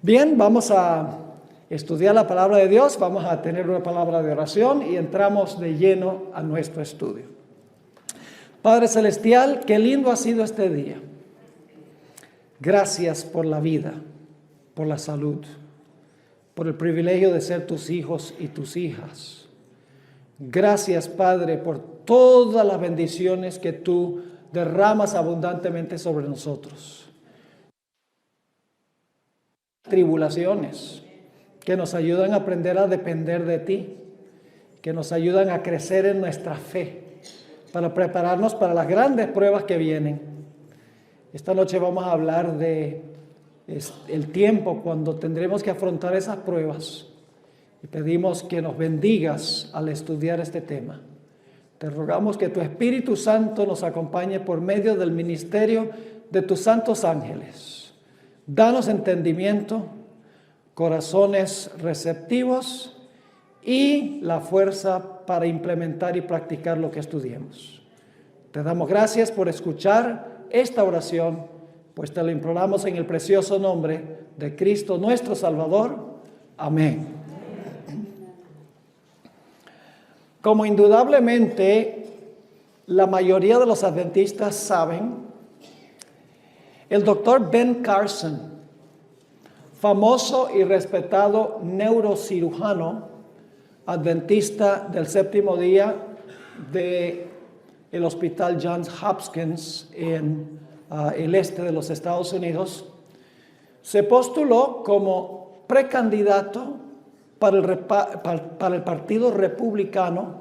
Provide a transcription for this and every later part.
Bien, vamos a estudiar la palabra de Dios, vamos a tener una palabra de oración y entramos de lleno a nuestro estudio. Padre Celestial, qué lindo ha sido este día. Gracias por la vida, por la salud, por el privilegio de ser tus hijos y tus hijas. Gracias, Padre, por todas las bendiciones que tú derramas abundantemente sobre nosotros. Tribulaciones que nos ayudan a aprender a depender de ti, que nos ayudan a crecer en nuestra fe, para prepararnos para las grandes pruebas que vienen. Esta noche vamos a hablar de el tiempo cuando tendremos que afrontar esas pruebas y pedimos que nos bendigas al estudiar este tema. Te rogamos que tu Espíritu Santo nos acompañe por medio del ministerio de tus santos ángeles. Danos entendimiento, corazones receptivos y la fuerza para implementar y practicar lo que estudiemos. Te damos gracias por escuchar esta oración, pues te lo imploramos en el precioso nombre de Cristo nuestro Salvador. Amén. Como indudablemente la mayoría de los adventistas saben, el doctor Ben Carson, famoso y respetado neurocirujano adventista del séptimo día del Hospital Johns Hopkins en el este de los Estados Unidos, se postuló como precandidato para el Partido Republicano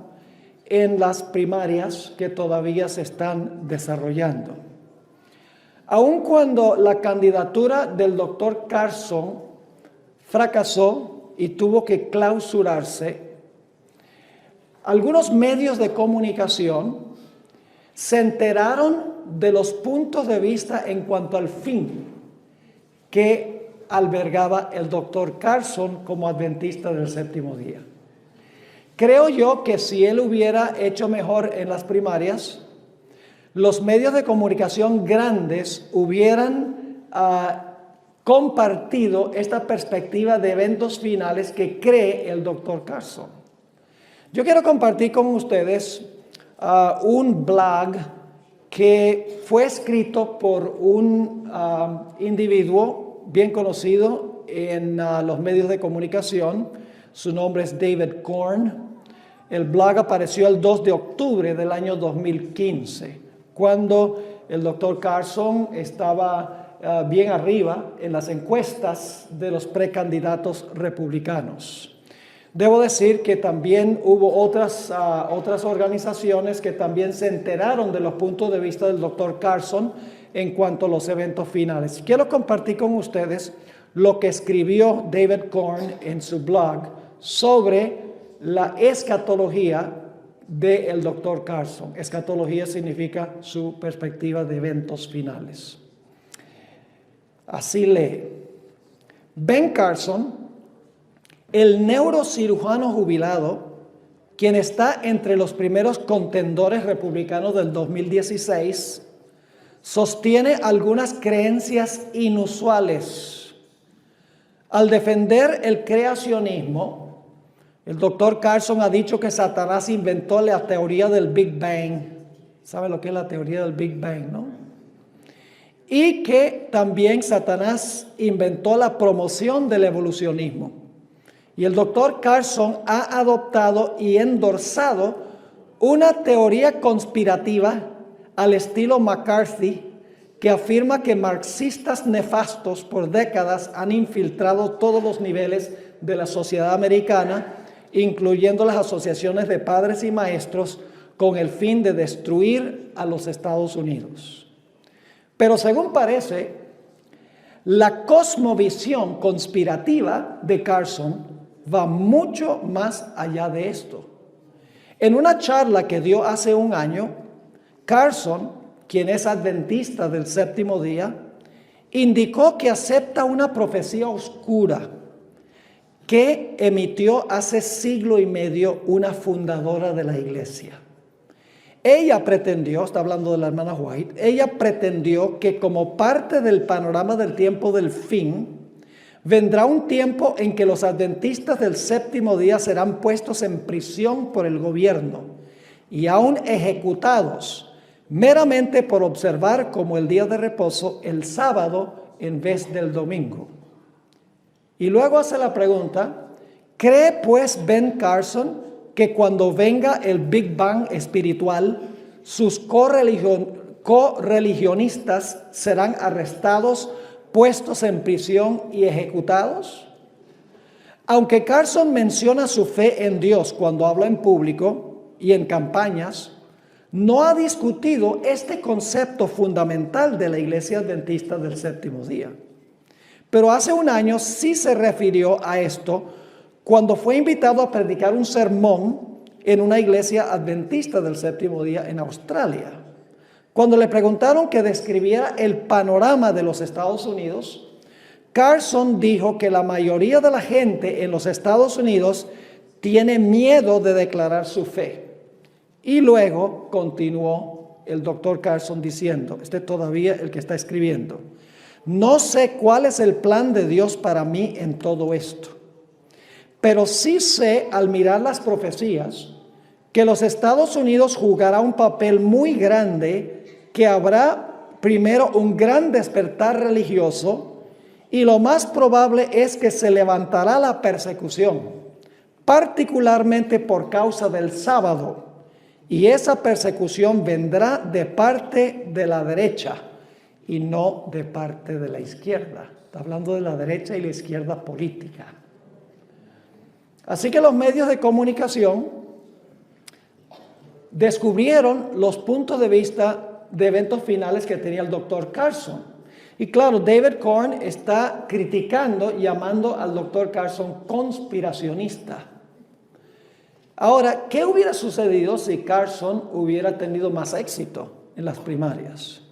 en las primarias que todavía se están desarrollando. Aun cuando la candidatura del doctor Carson fracasó y tuvo que clausurarse, algunos medios de comunicación se enteraron de los puntos de vista en cuanto al fin que albergaba el doctor Carson como adventista del séptimo día. Creo yo que si él hubiera hecho mejor en las primarias, los medios de comunicación grandes hubieran compartido esta perspectiva de eventos finales que cree el doctor Carson. Yo quiero compartir con ustedes un blog que fue escrito por un individuo bien conocido en los medios de comunicación. Su nombre es David Korn. El blog apareció el 2 de octubre del año 2015, cuando el doctor Carson estaba bien arriba en las encuestas de los precandidatos republicanos. Debo decir que también hubo otras organizaciones que también se enteraron de los puntos de vista del doctor Carson en cuanto a los eventos finales. Quiero compartir con ustedes lo que escribió David Korn en su blog sobre la escatología del doctor Carson. Escatología significa su perspectiva de eventos finales. Así lee: Ben Carson, el neurocirujano jubilado, quien está entre los primeros contendores republicanos del 2016, sostiene algunas creencias inusuales. Al defender el creacionismo, el doctor Carson ha dicho que Satanás inventó la teoría del Big Bang. ¿Sabe lo que es la teoría del Big Bang, no? Y que también Satanás inventó la promoción del evolucionismo. Y el doctor Carson ha adoptado y endorsado una teoría conspirativa al estilo McCarthy, que afirma que marxistas nefastos por décadas han infiltrado todos los niveles de la sociedad americana, incluyendo las asociaciones de padres y maestros, con el fin de destruir a los Estados Unidos. Pero según parece, la cosmovisión conspirativa de Carson va mucho más allá de esto. En una charla que dio hace un año, Carson, quien es adventista del séptimo día, indicó que acepta una profecía oscura que emitió hace siglo y medio una fundadora de la iglesia. Ella pretendió, está hablando de la hermana White, ella pretendió que como parte del panorama del tiempo del fin, Vendrá un tiempo en que los adventistas del séptimo día serán puestos en prisión por el gobierno y aún ejecutados meramente por observar como el día de reposo el sábado en vez del domingo. Y luego hace la pregunta: ¿cree pues Ben Carson que cuando venga el Big Bang espiritual, sus correligionistas serán arrestados, puestos en prisión y ejecutados? Aunque Carson menciona su fe en Dios cuando habla en público y en campañas, no ha discutido este concepto fundamental de la Iglesia Adventista del Séptimo Día. Pero hace un año sí se refirió a esto cuando fue invitado a predicar un sermón en una iglesia adventista del Séptimo Día en Australia. Cuando le preguntaron que describiera el panorama de los Estados Unidos, Carson dijo que la mayoría de la gente en los Estados Unidos tiene miedo de declarar su fe. Y luego continuó el doctor Carson diciendo, todavía el que está escribiendo: no sé cuál es el plan de Dios para mí en todo esto, pero sí sé al mirar las profecías que los Estados Unidos jugará un papel muy grande, que habrá primero un gran despertar religioso y lo más probable es que se levantará la persecución, particularmente por causa del sábado, y esa persecución vendrá de parte de la derecha y no de parte de la izquierda. Está hablando de la derecha y la izquierda política. Así que los medios de comunicación descubrieron los puntos de vista de eventos finales que tenía el doctor Carson. Y claro, David Korn está criticando, llamando al doctor Carson conspiracionista. Ahora, ¿qué hubiera sucedido si Carson hubiera tenido más éxito en las primarias?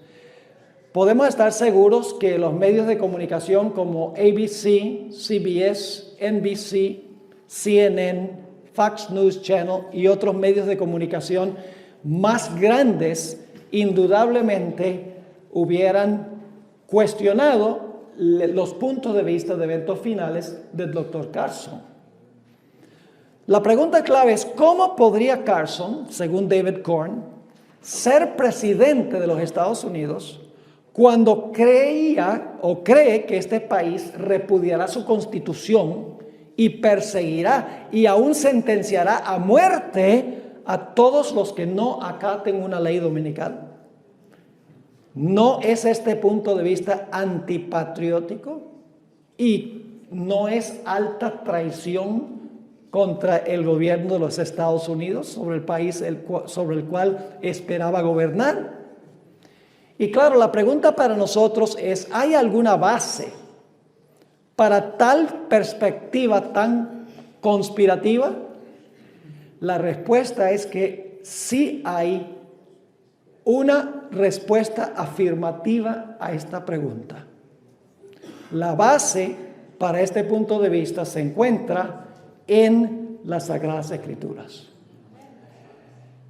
Podemos estar seguros que los medios de comunicación como ABC, CBS, NBC, CNN, Fox News Channel y otros medios de comunicación más grandes indudablemente hubieran cuestionado los puntos de vista de eventos finales del Dr. Carson. La pregunta clave es: ¿cómo podría Carson, según David Korn, ser presidente de los Estados Unidos cuando creía o cree que este país repudiará su constitución y perseguirá y aún sentenciará a muerte a todos los que no acaten una ley dominical? ¿No es este punto de vista antipatriótico y no es alta traición contra el gobierno de los Estados Unidos sobre el país sobre el cual esperaba gobernar? Y claro, la pregunta para nosotros es: ¿hay alguna base para tal perspectiva tan conspirativa? La respuesta es que sí hay una respuesta afirmativa a esta pregunta. La base para este punto de vista se encuentra en las Sagradas Escrituras.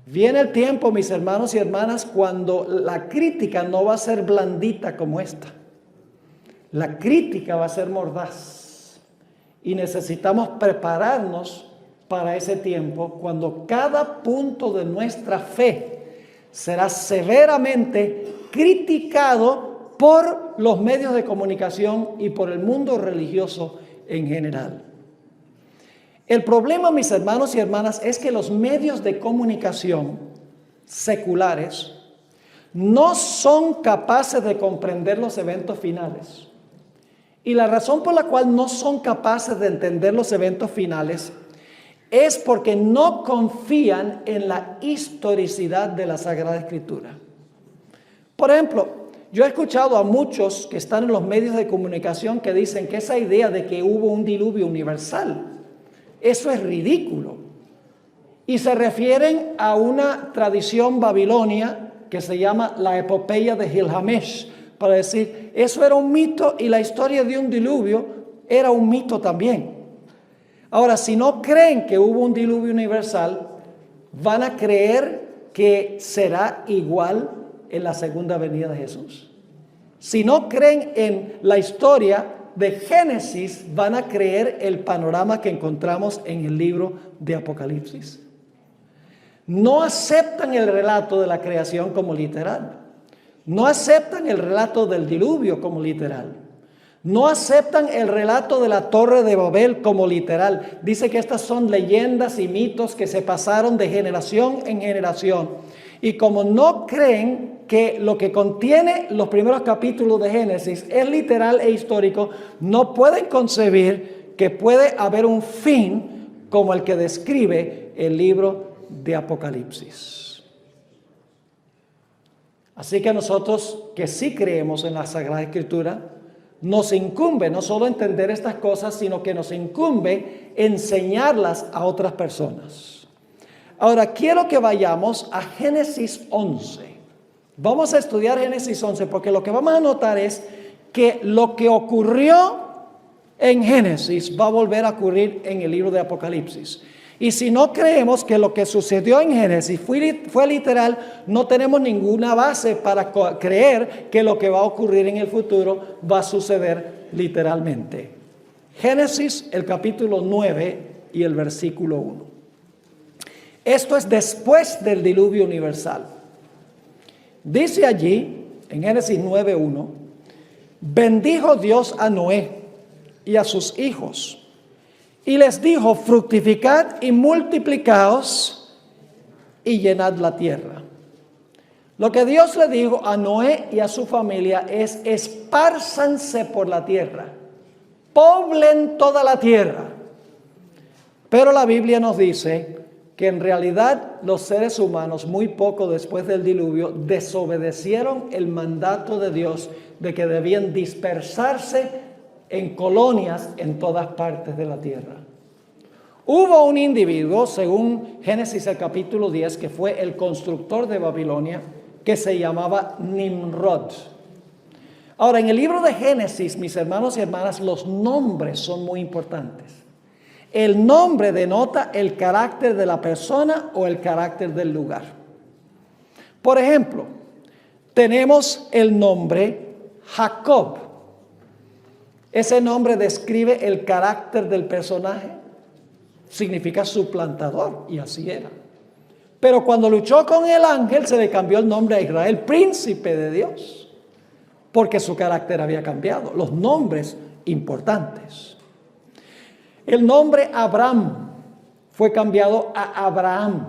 Viene el tiempo, mis hermanos y hermanas, cuando la crítica no va a ser blandita como esta. La crítica va a ser mordaz. Y necesitamos prepararnos para ese tiempo cuando cada punto de nuestra fe será severamente criticado por los medios de comunicación y por el mundo religioso en general. El problema, mis hermanos y hermanas, es que los medios de comunicación seculares no son capaces de comprender los eventos finales. Y la razón por la cual no son capaces de entender los eventos finales es porque no confían en la historicidad de la Sagrada Escritura. Por ejemplo, yo he escuchado a muchos que están en los medios de comunicación que dicen que esa idea de que hubo un diluvio universal, eso es ridículo. Y se refieren a una tradición babilonia que se llama la epopeya de Gilgamesh, para decir, eso era un mito y la historia de un diluvio era un mito también. Ahora, si no creen que hubo un diluvio universal, van a creer que será igual en la segunda venida de Jesús. Si no creen en la historia de Génesis van a creer el panorama que encontramos en el libro de Apocalipsis. No aceptan el relato de la creación como literal. No aceptan el relato del diluvio como literal. No aceptan el relato de la Torre de Babel como literal. Dice que estas son leyendas y mitos que se pasaron de generación en generación. Y como no creen que lo que contiene los primeros capítulos de Génesis es literal e histórico, no pueden concebir que puede haber un fin como el que describe el libro de Apocalipsis. Así que nosotros que sí creemos en la Sagrada Escritura, nos incumbe no solo entender estas cosas, sino que nos incumbe enseñarlas a otras personas. Ahora quiero que vayamos a Génesis 11. Vamos a estudiar Génesis 11 porque lo que vamos a notar es que lo que ocurrió en Génesis va a volver a ocurrir en el libro de Apocalipsis. Y si no creemos que lo que sucedió en Génesis fue literal, no tenemos ninguna base para creer que lo que va a ocurrir en el futuro va a suceder literalmente. Génesis, el capítulo 9 y el versículo 1. Esto es después del diluvio universal. Dice allí, en Génesis 9:1, bendijo Dios a Noé y a sus hijos, y les dijo, fructificad y multiplicaos y llenad la tierra. Lo que Dios le dijo a Noé y a su familia es, espárzanse por la tierra, poblen toda la tierra. Pero la Biblia nos dice que en realidad los seres humanos, muy poco después del diluvio, desobedecieron el mandato de Dios de que debían dispersarse en colonias en todas partes de la tierra. Hubo un individuo, según Génesis el capítulo 10, que fue el constructor de Babilonia, que se llamaba Nimrod. Ahora, en el libro de Génesis, mis hermanos y hermanas, los nombres son muy importantes. El nombre denota el carácter de la persona o el carácter del lugar. Por ejemplo, tenemos el nombre Jacob. Ese nombre describe el carácter del personaje, significa suplantador, y así era. Pero cuando luchó con el ángel, se le cambió el nombre a Israel, príncipe de Dios, porque su carácter había cambiado. Los nombres importantes. El nombre Abraham fue cambiado a Abraham.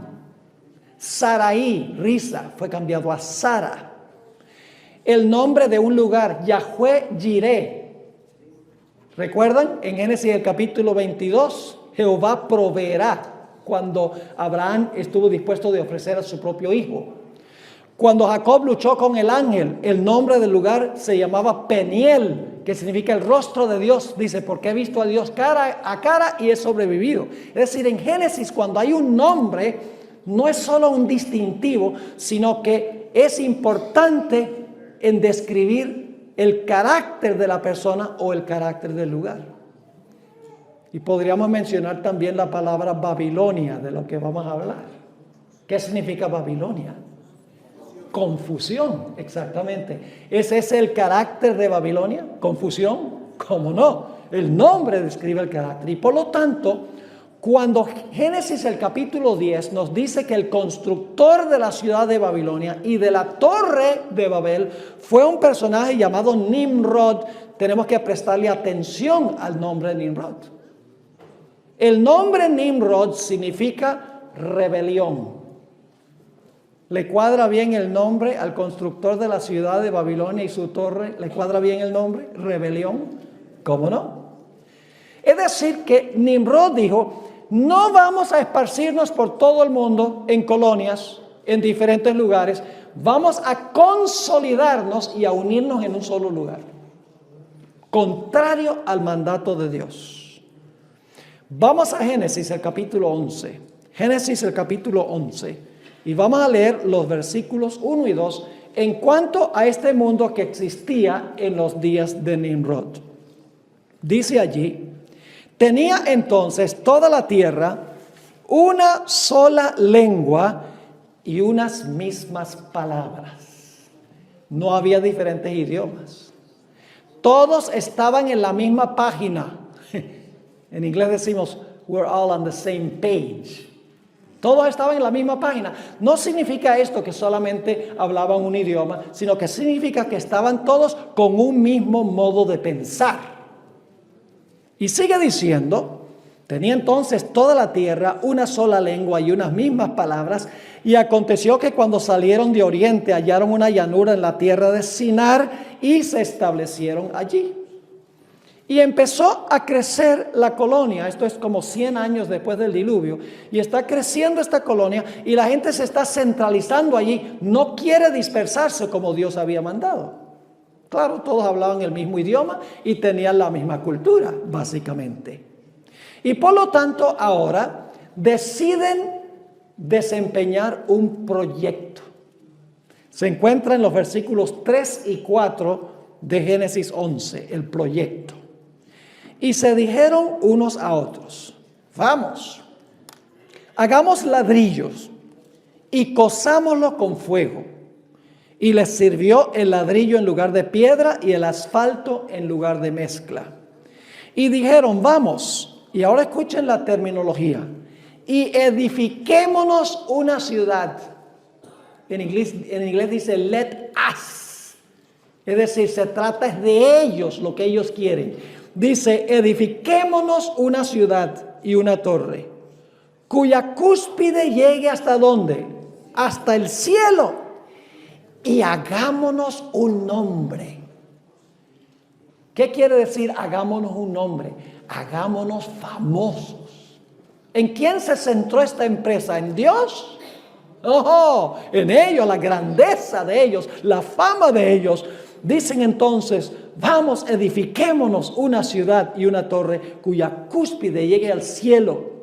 Sarai, Risa, fue cambiado a Sara. El nombre de un lugar, Yahweh Jireh. ¿Recuerdan? En Génesis el capítulo 22, Jehová proveerá, cuando Abraham estuvo dispuesto de ofrecer a su propio hijo. Cuando Jacob luchó con el ángel, el nombre del lugar se llamaba Peniel, que significa el rostro de Dios. Dice, porque he visto a Dios cara a cara y he sobrevivido. Es decir, en Génesis, cuando hay un nombre, no es solo un distintivo, sino que es importante en describir el carácter de la persona o el carácter del lugar. Y podríamos mencionar también la palabra Babilonia, de lo que vamos a hablar. ¿Qué significa Babilonia? Confusión, exactamente. ¿Ese es el carácter de Babilonia? ¿Confusión? ¿Cómo no? El nombre describe el carácter. Y por lo tanto, cuando Génesis el capítulo 10 nos dice que el constructor de la ciudad de Babilonia y de la torre de Babel fue un personaje llamado Nimrod, tenemos que prestarle atención al nombre de Nimrod. El nombre Nimrod significa rebelión. ¿Le cuadra bien el nombre al constructor de la ciudad de Babilonia y su torre? ¿Le cuadra bien el nombre? Rebelión. ¿Cómo no? Es decir, que Nimrod dijo, no vamos a esparcirnos por todo el mundo en colonias, en diferentes lugares. Vamos a consolidarnos y a unirnos en un solo lugar. Contrario al mandato de Dios. Vamos a Génesis, el capítulo 11. Génesis, el capítulo 11. Y vamos a leer los versículos 1 y 2 en cuanto a este mundo que existía en los días de Nimrod. Dice allí, tenía entonces toda la tierra una sola lengua y unas mismas palabras. No había diferentes idiomas. Todos estaban en la misma página. En inglés decimos, we're all on the same page. Todos estaban en la misma página. No significa esto que solamente hablaban un idioma, sino que significa que estaban todos con un mismo modo de pensar. Y sigue diciendo, tenía entonces toda la tierra una sola lengua y unas mismas palabras, y aconteció que cuando salieron de oriente hallaron una llanura en la tierra de Sinar y se establecieron allí. Y empezó a crecer la colonia, esto es como 100 años después del diluvio, y está creciendo esta colonia y la gente se está centralizando allí, no quiere dispersarse como Dios había mandado. Claro, todos hablaban el mismo idioma y tenían la misma cultura, básicamente. Y por lo tanto ahora deciden desempeñar un proyecto. Se encuentra en los versículos 3 y 4 de Génesis 11, el proyecto. Y se dijeron unos a otros, vamos, hagamos ladrillos y cozámoslo con fuego. Y les sirvió el ladrillo en lugar de piedra y el asfalto en lugar de mezcla. Y dijeron, vamos, y ahora escuchen la terminología, y edifiquémonos una ciudad. En inglés dice, let us. Es decir, se trata de ellos, lo que ellos quieren. Dice, edifiquémonos una ciudad y una torre, cuya cúspide llegue ¿hasta dónde? Hasta el cielo, y hagámonos un nombre. ¿Qué quiere decir hagámonos un nombre? Hagámonos famosos. ¿En quién se centró esta empresa? ¿En Dios? ¡Oh! En ellos, la grandeza de ellos, la fama de ellos. Dicen entonces, vamos, edifiquémonos una ciudad y una torre cuya cúspide llegue al cielo,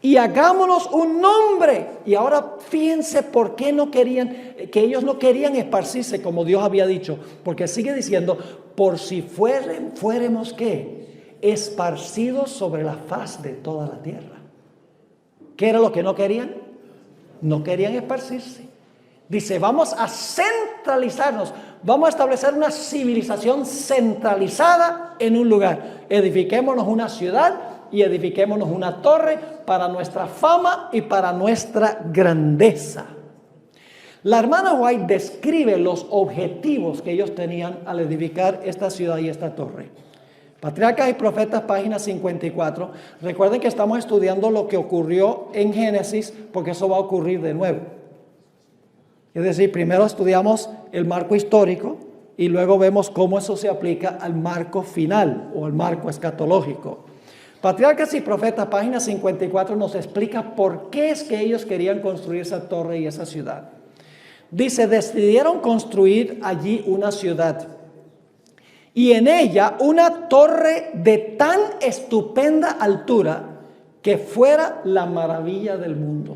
y hagámonos un nombre. Y ahora fíjense por qué no querían, que ellos no querían esparcirse como Dios había dicho, porque sigue diciendo, por si fuéramos ¿qué? Esparcidos sobre la faz de toda la tierra. ¿Qué era lo que no querían? No querían esparcirse. Dice, vamos a centralizarnos, vamos a establecer una civilización centralizada en un lugar. Edifiquémonos una ciudad y edifiquémonos una torre para nuestra fama y para nuestra grandeza. La hermana White describe los objetivos que ellos tenían al edificar esta ciudad y esta torre. Patriarcas y Profetas, página 54. Recuerden que estamos estudiando lo que ocurrió en Génesis, porque eso va a ocurrir de nuevo. Es decir, primero estudiamos el marco histórico y luego vemos cómo eso se aplica al marco final o al marco escatológico. Patriarcas y Profetas, página 54, nos explica por qué es que ellos querían construir esa torre y esa ciudad. Dice, decidieron construir allí una ciudad y en ella una torre de tan estupenda altura que fuera la maravilla del mundo.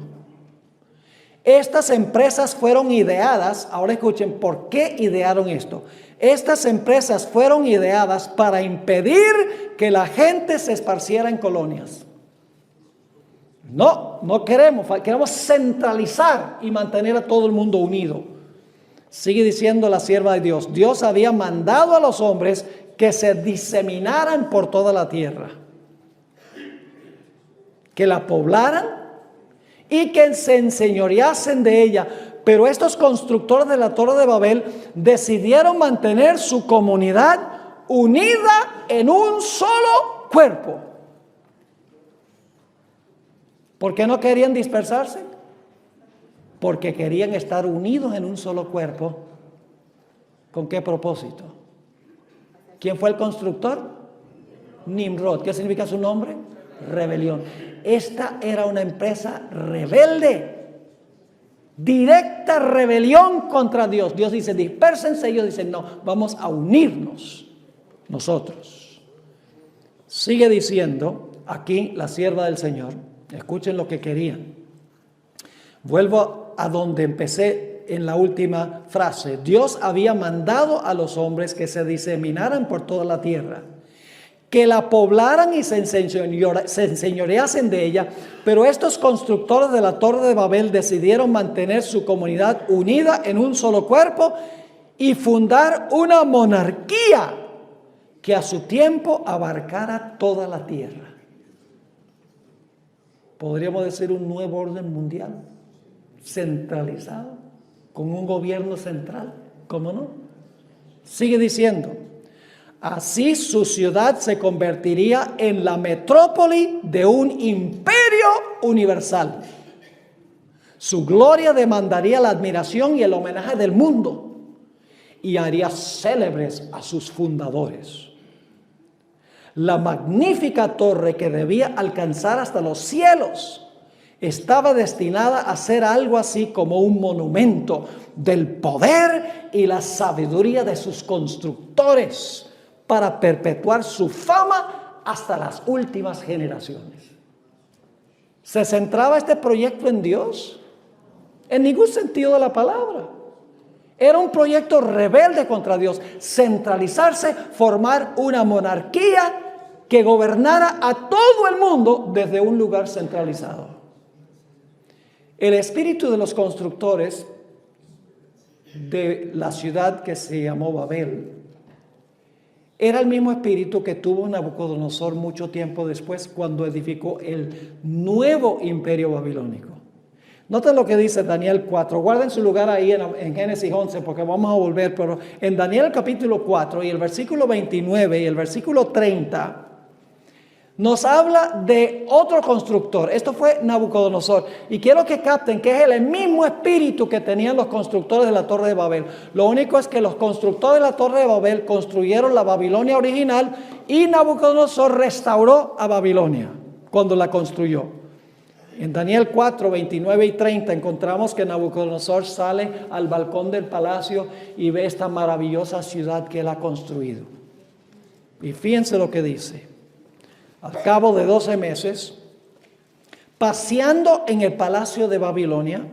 Estas empresas fueron ideadas, ahora escuchen, ¿por qué idearon esto? Estas empresas fueron ideadas para impedir que la gente se esparciera en colonias. No queremos centralizar y mantener a todo el mundo unido. Sigue diciendo la sierva de Dios, Dios había mandado a los hombres que se diseminaran por toda la tierra, que la poblaran y que se enseñoreasen de ella. Pero estos constructores de la Torre de Babel decidieron mantener su comunidad unida en un solo cuerpo. ¿Por qué no querían dispersarse? Porque querían estar unidos en un solo cuerpo. ¿Con qué propósito? ¿Quién fue el constructor? Nimrod. ¿Qué significa su nombre? Rebelión. Esta era una empresa rebelde. Directa rebelión contra Dios. Dios dice, dispérsense. Ellos dicen, no, vamos a unirnos nosotros. Sigue diciendo aquí la sierva del Señor. Escuchen lo que querían. Vuelvo a donde empecé en la última frase. Dios había mandado a los hombres que se diseminaran por toda la tierra, que la poblaran y se enseñoreasen de ella. Pero estos constructores de la Torre de Babel decidieron mantener su comunidad unida en un solo cuerpo y fundar una monarquía que a su tiempo abarcara toda la tierra. Podríamos decir un nuevo orden mundial, centralizado, con un gobierno central, ¿cómo no? Sigue diciendo, así su ciudad se convertiría en la metrópoli de un imperio universal. Su gloria demandaría la admiración y el homenaje del mundo y haría célebres a sus fundadores. La magnífica torre que debía alcanzar hasta los cielos estaba destinada a ser algo así como un monumento del poder y la sabiduría de sus constructores para perpetuar su fama hasta las últimas generaciones. ¿Se centraba este proyecto en Dios? En ningún sentido de la palabra. Era un proyecto rebelde contra Dios. Centralizarse, formar una monarquía que gobernara a todo el mundo desde un lugar centralizado. El espíritu de los constructores de la ciudad que se llamó Babel era el mismo espíritu que tuvo Nabucodonosor mucho tiempo después cuando edificó el nuevo imperio babilónico. Noten lo que dice Daniel 4. Guarden su lugar ahí en Génesis 11 porque vamos a volver. Pero en Daniel capítulo 4 y el versículo 29 y el versículo 30 nos habla de otro constructor. Esto fue Nabucodonosor. Y quiero que capten que es el mismo espíritu que tenían los constructores de la Torre de Babel. Lo único es que los constructores de la Torre de Babel construyeron la Babilonia original y Nabucodonosor restauró a Babilonia cuando la construyó. En Daniel 4, 29 y 30 encontramos que Nabucodonosor sale al balcón del palacio y ve esta maravillosa ciudad que él ha construido. Y fíjense lo que dice. Al cabo de 12 meses, paseando en el palacio de Babilonia,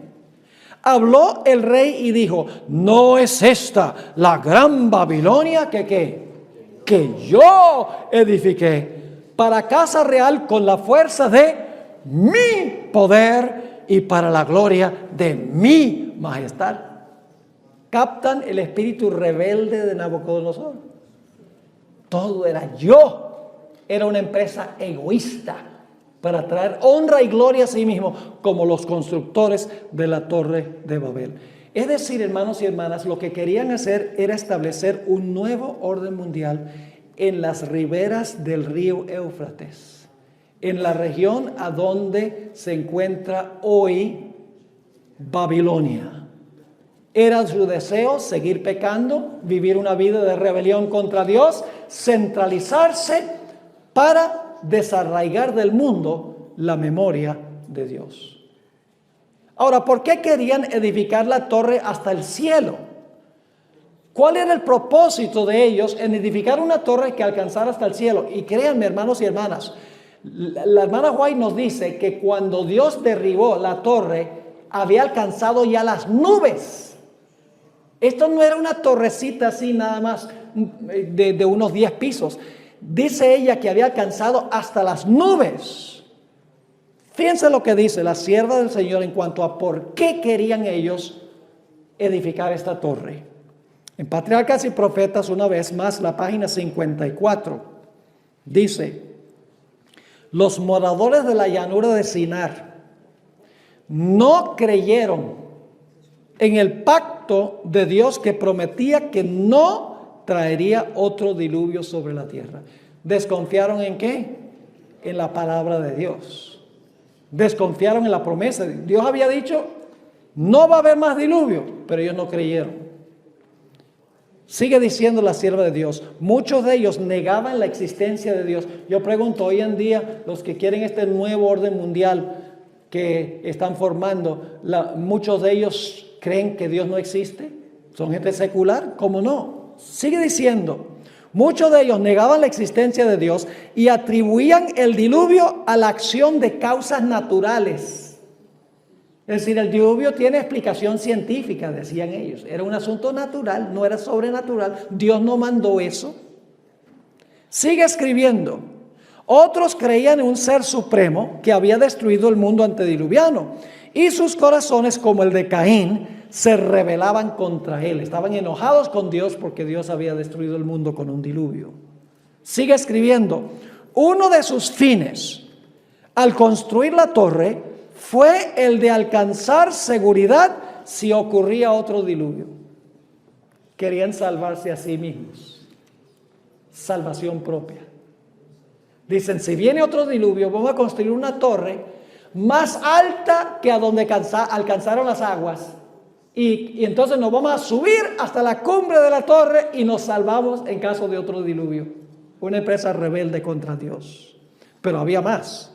habló el rey y dijo, ¿no es esta la gran Babilonia que yo edifiqué para casa real con la fuerza de mi poder y para la gloria de mi majestad? ¿Captan el espíritu rebelde de Nabucodonosor? Todo era yo. Era una empresa egoísta para traer honra y gloria a sí mismo, como los constructores de la Torre de Babel. Es decir, hermanos y hermanas, lo que querían hacer era establecer un nuevo orden mundial en las riberas del río Éufrates, en la región a donde se encuentra hoy Babilonia. Era su deseo seguir pecando, vivir una vida de rebelión contra Dios, centralizarse para desarraigar del mundo la memoria de Dios. Ahora, ¿por qué querían edificar la torre hasta el cielo? ¿Cuál era el propósito de ellos en edificar una torre que alcanzara hasta el cielo? Y créanme, hermanos y hermanas, la hermana White nos dice que cuando Dios derribó la torre, había alcanzado ya las nubes. Esto no era una torrecita así nada más de unos 10 pisos. Dice ella que había alcanzado hasta las nubes. Fíjense lo que dice la sierva del Señor en cuanto a por qué querían ellos edificar esta torre. En Patriarcas y Profetas, una vez más, la página 54, dice, los moradores de la llanura de Sinar no creyeron en el pacto de Dios que prometía que no traería otro diluvio sobre la tierra. ¿Desconfiaron en qué? En la palabra de Dios. Desconfiaron en la promesa. Dios había dicho, no va a haber más diluvio, pero ellos no creyeron. Sigue diciendo la sierva de Dios, muchos de ellos negaban la existencia de Dios. Yo pregunto, hoy en día, los que quieren este nuevo orden mundial que están formando, muchos de ellos creen que Dios no existe. ¿Son gente secular? ¿Cómo no? Sigue diciendo, muchos de ellos negaban la existencia de Dios y atribuían el diluvio a la acción de causas naturales. Es decir, el diluvio tiene explicación científica, decían ellos. Era un asunto natural, no era sobrenatural. Dios no mandó eso. Sigue escribiendo. Otros creían en un ser supremo que había destruido el mundo antediluviano y sus corazones, como el de Caín, se rebelaban contra él. Estaban enojados con Dios porque Dios había destruido el mundo con un diluvio. Sigue escribiendo, uno de sus fines al construir la torre fue el de alcanzar seguridad si ocurría otro diluvio. Querían salvarse a sí mismos. Salvación propia. Dicen, si viene otro diluvio, vamos a construir una torre más alta que a donde alcanzaron las aguas. Y entonces nos vamos a subir hasta la cumbre de la torre y nos salvamos en caso de otro diluvio. Una empresa rebelde contra Dios. Pero había más.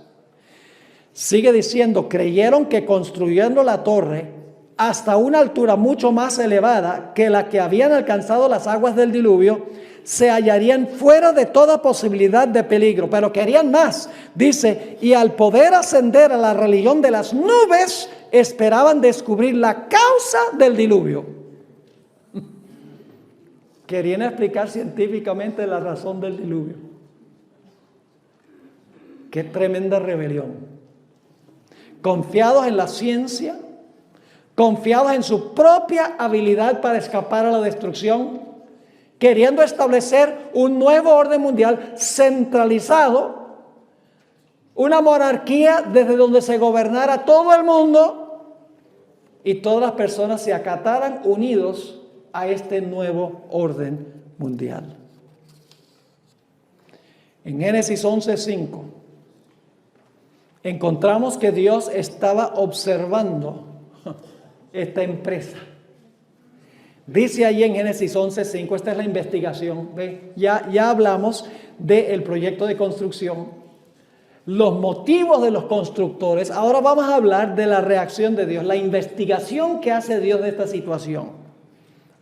Sigue diciendo, creyeron que construyendo la torre hasta una altura mucho más elevada que la que habían alcanzado las aguas del diluvio, se hallarían fuera de toda posibilidad de peligro. Pero querían más. Dice, y al poder ascender a la religión de las nubes, esperaban descubrir la causa del diluvio. Querían explicar científicamente la razón del diluvio. Qué tremenda rebelión. Confiados en la ciencia, confiados en su propia habilidad para escapar a la destrucción, queriendo establecer un nuevo orden mundial centralizado, una monarquía desde donde se gobernara todo el mundo y todas las personas se acataran unidos a este nuevo orden mundial. En Génesis 11:5 encontramos que Dios estaba observando esta empresa. Dice allí en Génesis 11:5, esta es la investigación. ¿Ve? Ya hablamos del proyecto de construcción, los motivos de los constructores. Ahora vamos a hablar de la reacción de Dios, la investigación que hace Dios de esta situación.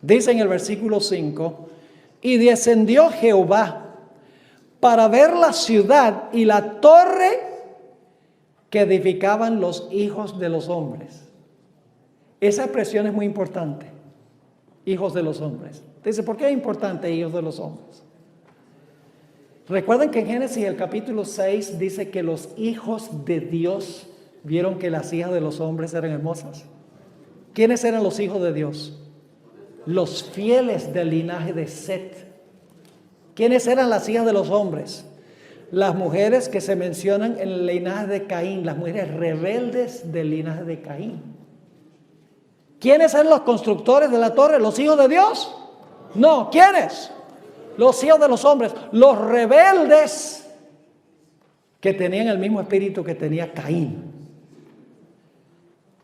Dice en el versículo 5, y descendió Jehová para ver la ciudad y la torre que edificaban los hijos de los hombres. Esa expresión es muy importante. Hijos de los hombres. Dice, ¿por qué es importante hijos de los hombres? Recuerden que en Génesis el capítulo 6 dice que los hijos de Dios vieron que las hijas de los hombres eran hermosas. ¿Quiénes eran los hijos de Dios? Los fieles del linaje de Set. ¿Quiénes eran las hijas de los hombres? Las mujeres que se mencionan en el linaje de Caín, las mujeres rebeldes del linaje de Caín. ¿Quiénes eran los constructores de la torre? ¿Los hijos de Dios? No, ¿quiénes? Los hijos de los hombres, los rebeldes que tenían el mismo espíritu que tenía Caín.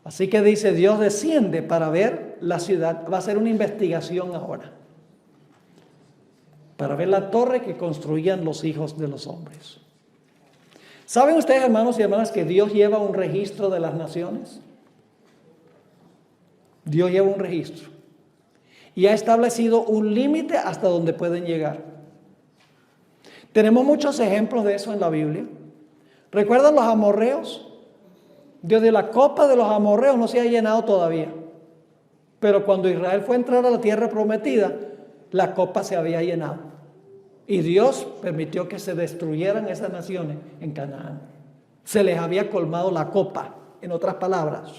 Así que dice, Dios desciende para ver la ciudad. Va a hacer una investigación ahora para ver la torre que construían los hijos de los hombres. ¿Saben ustedes, hermanos y hermanas, que Dios lleva un registro de las naciones? Dios lleva un registro y ha establecido un límite hasta donde pueden llegar. Tenemos muchos ejemplos de eso en la Biblia. ¿Recuerdan los amorreos? Dios de la copa de los amorreos no se ha llenado todavía, pero cuando Israel fue a entrar a la tierra prometida, la copa se había llenado y Dios permitió que se destruyeran esas naciones en Canaán. Se les había colmado la copa, en otras palabras.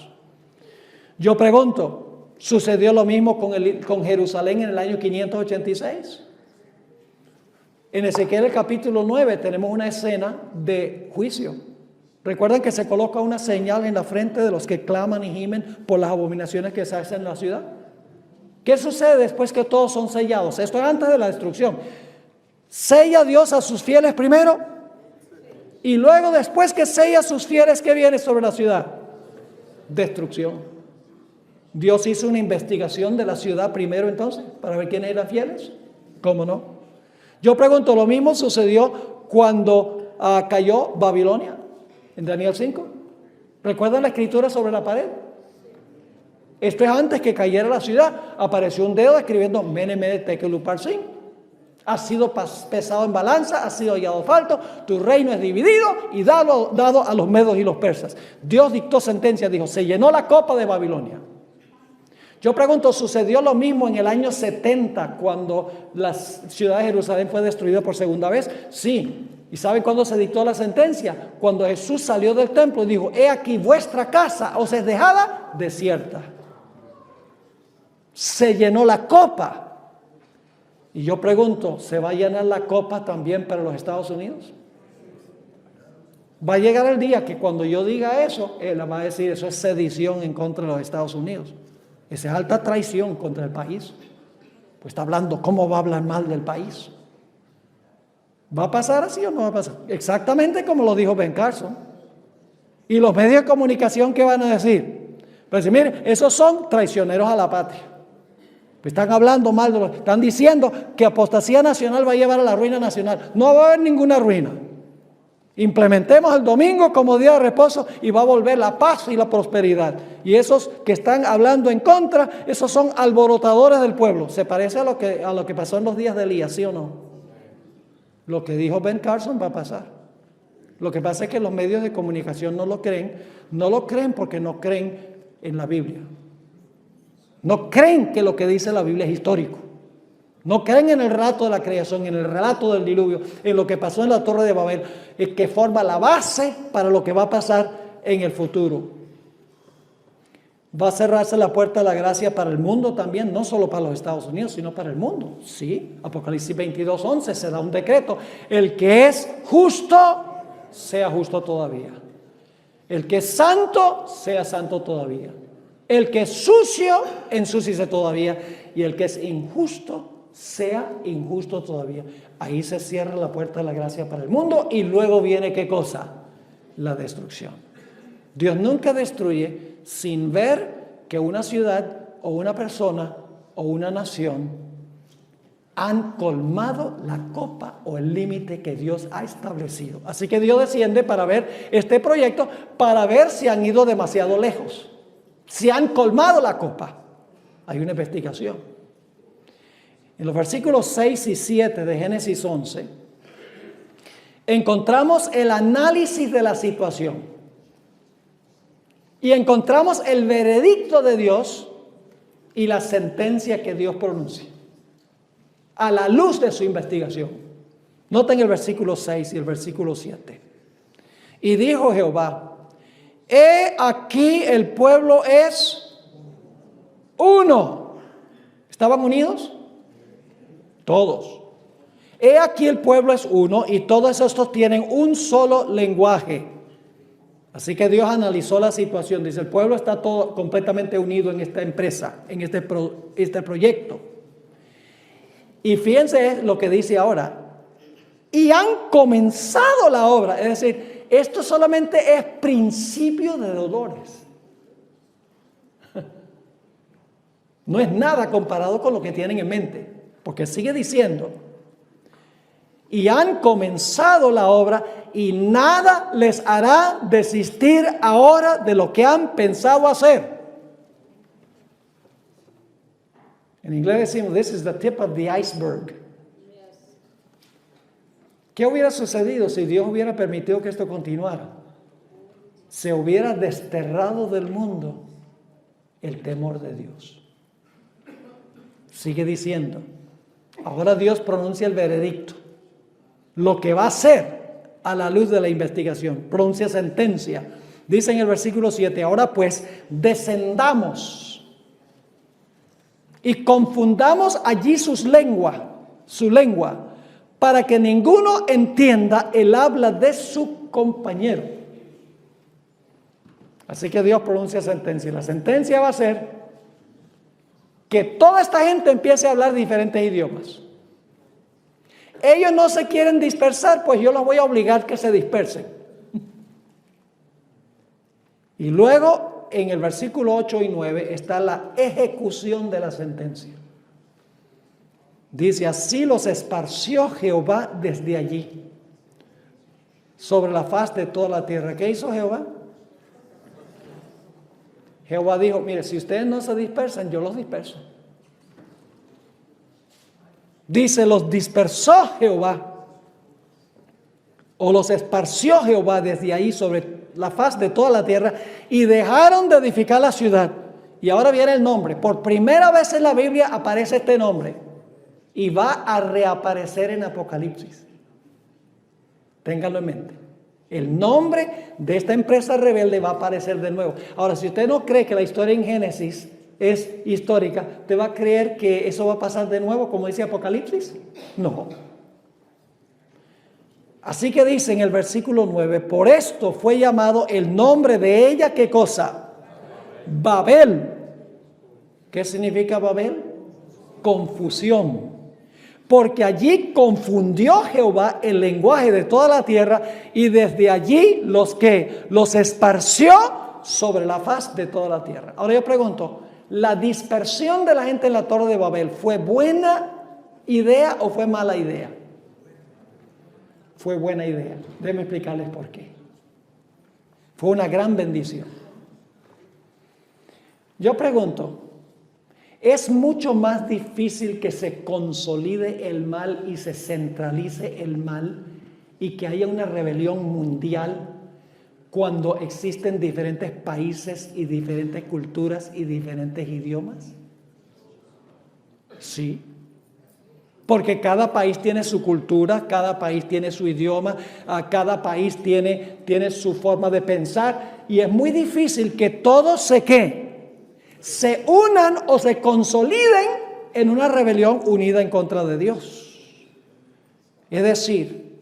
Yo pregunto, ¿sucedió lo mismo con Jerusalén en el año 586? En Ezequiel capítulo 9 tenemos una escena de juicio. Recuerdan que se coloca una señal en la frente de los que claman y gimen por las abominaciones que se hacen en la ciudad. ¿Qué sucede después que todos son sellados? Esto es antes de la destrucción. Sella Dios a sus fieles primero y luego después que sella a sus fieles, ¿qué viene sobre la ciudad? Destrucción. Dios hizo una investigación de la ciudad primero entonces, para ver quiénes eran fieles. ¿Cómo no? Yo pregunto, ¿lo mismo sucedió cuando cayó Babilonia? En Daniel 5. ¿Recuerdan la escritura sobre la pared? Esto es antes que cayera la ciudad. Apareció un dedo escribiendo Mene, Mene, Tekel, Upharsin. Has sido pesado en balanza, has sido hallado falto, tu reino es dividido y dado a los medos y los persas. Dios dictó sentencia, dijo, se llenó la copa de Babilonia. Yo pregunto, ¿sucedió lo mismo en el año 70 cuando la ciudad de Jerusalén fue destruida por segunda vez? Sí. ¿Y saben cuándo se dictó la sentencia? Cuando Jesús salió del templo y dijo, he aquí vuestra casa os es dejada desierta. Se llenó la copa. Y yo pregunto, ¿se va a llenar la copa también para los Estados Unidos? Va a llegar el día que cuando yo diga eso, él va a decir, eso es sedición en contra de los Estados Unidos. Esa es alta traición contra el país. Pues está hablando, ¿cómo va a hablar mal del país? ¿Va a pasar así o no va a pasar? Exactamente como lo dijo Ben Carson. Y los medios de comunicación, ¿qué van a decir? Pues mire, esos son traicioneros a la patria. Pues están hablando mal de los... Están diciendo que apostasía nacional va a llevar a la ruina nacional. No va a haber ninguna ruina. Implementemos el domingo como día de reposo y va a volver la paz y la prosperidad. Y esos que están hablando en contra, esos son alborotadores del pueblo. ¿Se parece a lo que pasó en los días de Elías, sí o no? Lo que dijo Ben Carson va a pasar. Lo que pasa es que los medios de comunicación no lo creen porque no creen en la Biblia. No creen que lo que dice la Biblia es histórico. No creen en el relato de la creación, en el relato del diluvio, en lo que pasó en la Torre de Babel, que forma la base para lo que va a pasar en el futuro. Va a cerrarse la puerta de la gracia para el mundo también, no solo para los Estados Unidos, sino para el mundo. Sí, Apocalipsis 22:11 se da un decreto. El que es justo, sea justo todavía. El que es santo, sea santo todavía. El que es sucio, ensúciese todavía. Y el que es injusto, sea injusto todavía. Ahí se cierra la puerta de la gracia para el mundo y luego viene ¿qué cosa? La destrucción. Dios nunca destruye sin ver que una ciudad o una persona o una nación han colmado la copa o el límite que Dios ha establecido. Así que Dios desciende para ver este proyecto, para ver si han ido demasiado lejos, si han colmado la copa. Hay una investigación. En los versículos 6 y 7 de Génesis 11, encontramos el análisis de la situación. Y encontramos el veredicto de Dios y la sentencia que Dios pronuncia a la luz de su investigación. Noten el versículo 6 y el versículo 7. Y dijo Jehová, he aquí el pueblo es uno. ¿Estaban unidos? Todos. He aquí el pueblo es uno y todos estos tienen un solo lenguaje. Así que Dios analizó la situación. Dice, el pueblo está todo completamente unido en esta empresa, en este proyecto. Y fíjense lo que dice ahora. Y han comenzado la obra. Es decir, esto solamente es principio de dolores. No es nada comparado con lo que tienen en mente. Porque sigue diciendo, y han comenzado la obra y nada les hará desistir ahora de lo que han pensado hacer. En inglés decimos, this is the tip of the iceberg. ¿Qué hubiera sucedido si Dios hubiera permitido que esto continuara? Se hubiera desterrado del mundo el temor de Dios. Sigue diciendo, ahora Dios pronuncia el veredicto, lo que va a hacer a la luz de la investigación, pronuncia sentencia. Dice en el versículo 7, ahora pues descendamos y confundamos allí su lengua, para que ninguno entienda el habla de su compañero. Así que Dios pronuncia sentencia, y la sentencia va a ser que toda esta gente empiece a hablar diferentes idiomas. Ellos no se quieren dispersar, pues yo los voy a obligar que se dispersen. Y luego en el versículo 8 y 9 está la ejecución de la sentencia. Dice, así los esparció Jehová desde allí, sobre la faz de toda la tierra. ¿Qué hizo Jehová? Jehová dijo, mire, si ustedes no se dispersan, yo los disperso. Dice, los dispersó Jehová, o los esparció Jehová desde ahí sobre la faz de toda la tierra, y dejaron de edificar la ciudad. Y ahora viene el nombre. Por primera vez en la Biblia aparece este nombre, y va a reaparecer en Apocalipsis. Ténganlo en mente. El nombre de esta empresa rebelde va a aparecer de nuevo. Ahora, si usted no cree que la historia en Génesis es histórica, ¿te va a creer que eso va a pasar de nuevo como dice Apocalipsis? No. Así que dice en el versículo 9, por esto fue llamado el nombre de ella, ¿qué cosa? Babel. ¿Qué significa Babel? Confusión. Porque allí confundió Jehová el lenguaje de toda la tierra y desde allí los esparció sobre la faz de toda la tierra. Ahora yo pregunto, ¿la dispersión de la gente en la Torre de Babel fue buena idea o fue mala idea? Fue buena idea. Déjenme explicarles por qué. Fue una gran bendición. Yo pregunto, ¿es mucho más difícil que se consolide el mal y se centralice el mal y que haya una rebelión mundial cuando existen diferentes países y diferentes culturas y diferentes idiomas? Sí. Porque cada país tiene su cultura, cada país tiene su idioma, cada país tiene su forma de pensar y es muy difícil que todos se unan o se consoliden en una rebelión unida en contra de Dios. Es decir,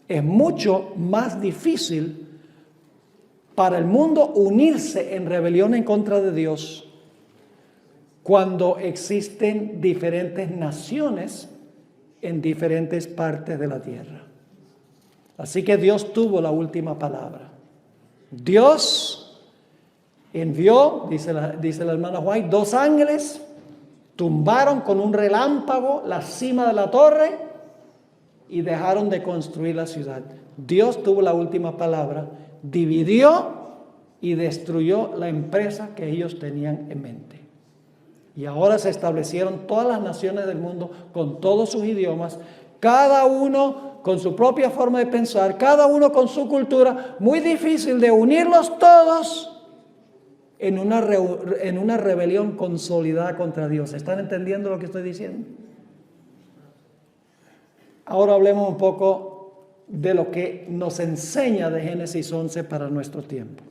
es mucho más difícil para el mundo unirse en rebelión en contra de Dios cuando existen diferentes naciones en diferentes partes de la tierra. Así que Dios tuvo la última palabra. Dios envió, dice la hermana White, 2 ángeles, tumbaron con un relámpago la cima de la torre y dejaron de construir la ciudad. Dios tuvo la última palabra, dividió y destruyó la empresa que ellos tenían en mente. Y ahora se establecieron todas las naciones del mundo con todos sus idiomas, cada uno con su propia forma de pensar, cada uno con su cultura, muy difícil de unirlos todos en una rebelión consolidada contra Dios. ¿Están entendiendo lo que estoy diciendo? Ahora hablemos un poco de lo que nos enseña de Génesis 11 para nuestro tiempo.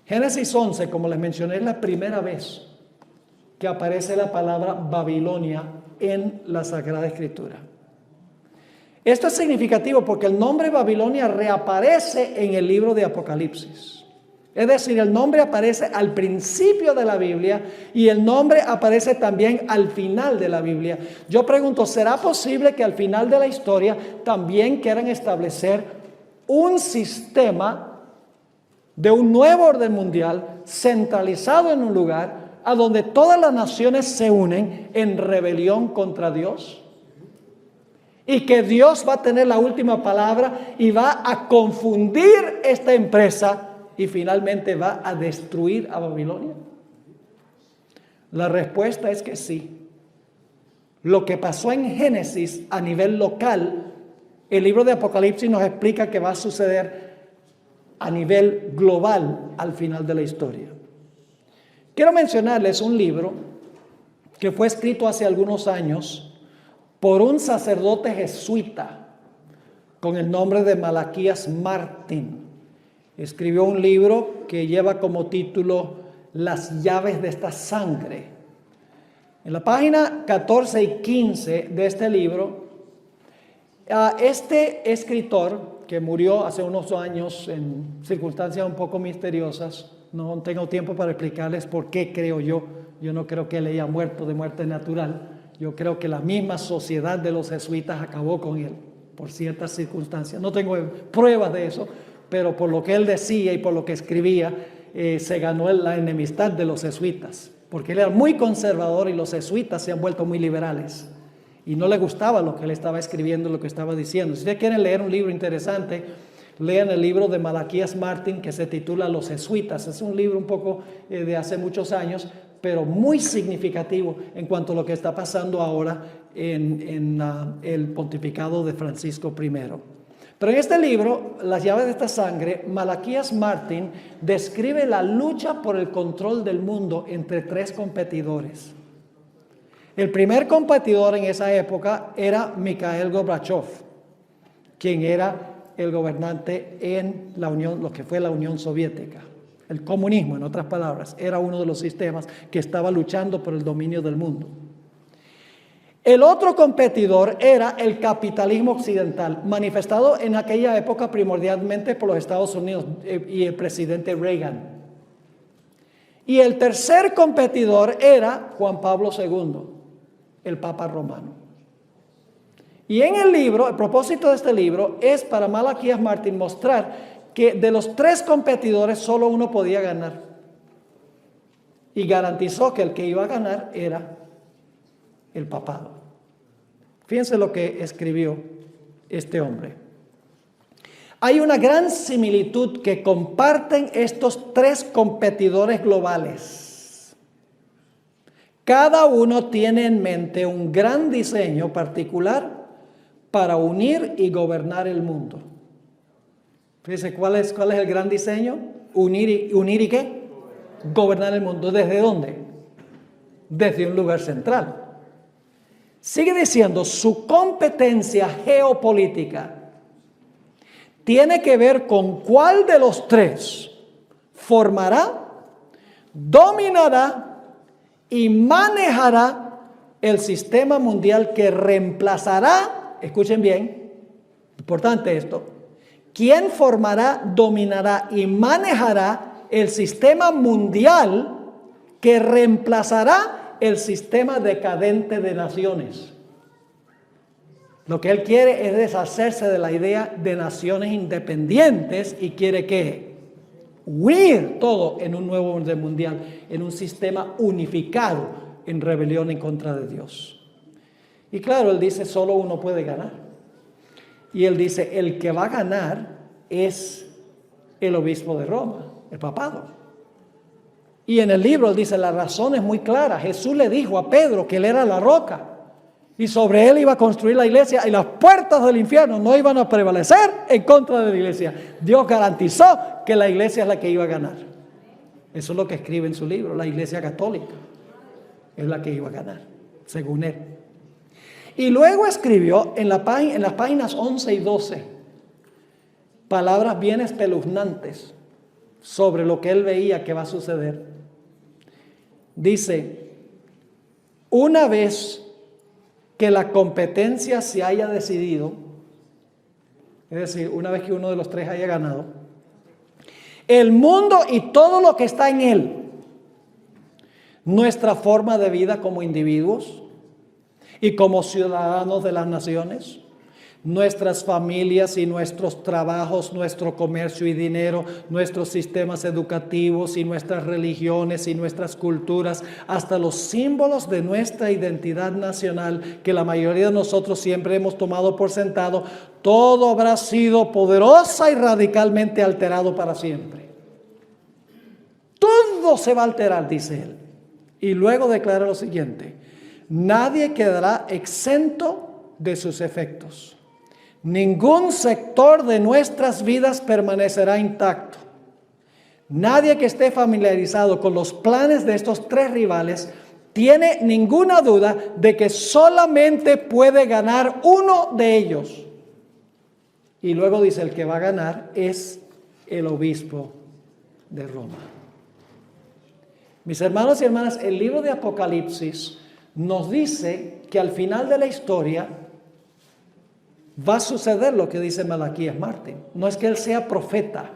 Génesis 11, como les mencioné, es la primera vez que aparece la palabra Babilonia en la Sagrada Escritura. Esto es significativo porque el nombre Babilonia reaparece en el libro de Apocalipsis. Es decir, el nombre aparece al principio de la Biblia y el nombre aparece también al final de la Biblia. Yo pregunto, ¿será posible que al final de la historia también quieran establecer un sistema de un nuevo orden mundial centralizado en un lugar a donde todas las naciones se unen en rebelión contra Dios? Y que Dios va a tener la última palabra y va a confundir esta empresa y finalmente va a destruir a Babilonia. La respuesta es que sí. Lo que pasó en Génesis a nivel local, el libro de Apocalipsis nos explica que va a suceder a nivel global al final de la historia. Quiero mencionarles un libro que fue escrito hace algunos años por un sacerdote jesuita con el nombre de Malaquías Martín. Escribió un libro que lleva como título Las llaves de esta sangre. En la página 14 y 15 de este libro, este escritor que murió hace unos años en circunstancias un poco misteriosas, no tengo tiempo para explicarles por qué creo yo no creo que él haya muerto de muerte natural. Yo creo que la misma sociedad de los jesuitas acabó con él por ciertas circunstancias. No tengo pruebas de eso, pero por lo que él decía y por lo que escribía, se ganó la enemistad de los jesuitas, porque él era muy conservador y los jesuitas se han vuelto muy liberales y no le gustaba lo que él estaba escribiendo, lo que estaba diciendo. Si ustedes quieren leer un libro interesante, lean el libro de Malaquías Martín que se titula Los jesuitas. Es un libro un poco de hace muchos años, pero muy significativo en cuanto a lo que está pasando ahora en el pontificado de Francisco I. Pero en este libro, Las llaves de esta sangre, Malaquías Martín describe la lucha por el control del mundo entre 3 competidores. El primer competidor en esa época era Mikhail Gorbachev, quien era el gobernante en la Unión, lo que fue la Unión Soviética. El comunismo, en otras palabras, era uno de los sistemas que estaba luchando por el dominio del mundo. El otro competidor era el capitalismo occidental, manifestado en aquella época primordialmente por los Estados Unidos y el presidente Reagan. Y el tercer competidor era Juan Pablo II, el Papa romano. Y en el libro, el propósito de este libro es para Malaquías Martín mostrar que de los tres competidores solo uno podía ganar. Y garantizó que el que iba a ganar era el papado. Fíjense lo que escribió este hombre. Hay una gran similitud que comparten estos tres competidores globales. Cada uno tiene en mente un gran diseño particular para unir y gobernar el mundo. Fíjense, ¿cuál es el gran diseño? Unir y ¿qué? Gobernar el mundo. ¿Desde dónde? Desde un lugar central. Sigue diciendo, su competencia geopolítica tiene que ver con cuál de los tres formará, dominará y manejará el sistema mundial que reemplazará, escuchen bien, importante esto, quién formará, dominará y manejará el sistema mundial que reemplazará el sistema decadente de naciones. Lo que él quiere es deshacerse de la idea de naciones independientes y quiere que unir todo en un nuevo orden mundial, en un sistema unificado en rebelión en contra de Dios. Y claro, él dice solo uno puede ganar. Y él dice el que va a ganar es el obispo de Roma, el papado. Y en el libro él dice, la razón es muy clara. Jesús le dijo a Pedro que él era la roca y sobre él iba a construir la iglesia y las puertas del infierno no iban a prevalecer en contra de la iglesia. Dios garantizó que la iglesia es la que iba a ganar. Eso es lo que escribe en su libro, la iglesia católica es la que iba a ganar, según él. Y luego escribió en las páginas 11 y 12 palabras bien espeluznantes sobre lo que él veía que va a suceder. Dice, una vez que la competencia se haya decidido, es decir, una vez que uno de los tres haya ganado, el mundo y todo lo que está en él, nuestra forma de vida como individuos y como ciudadanos de las naciones, nuestras familias y nuestros trabajos, nuestro comercio y dinero, nuestros sistemas educativos y nuestras religiones y nuestras culturas, hasta los símbolos de nuestra identidad nacional que la mayoría de nosotros siempre hemos tomado por sentado, todo habrá sido poderosa y radicalmente alterado para siempre. Todo se va a alterar, dice él. Y luego declara lo siguiente, nadie quedará exento de sus efectos. Ningún sector de nuestras vidas permanecerá intacto. Nadie que esté familiarizado con los planes de estos tres rivales tiene ninguna duda de que solamente puede ganar uno de ellos. Y luego dice, el que va a ganar es el obispo de Roma. Mis hermanos y hermanas, el libro de Apocalipsis nos dice que al final de la historia va a suceder lo que dice Malaquías Martín. No es que él sea profeta,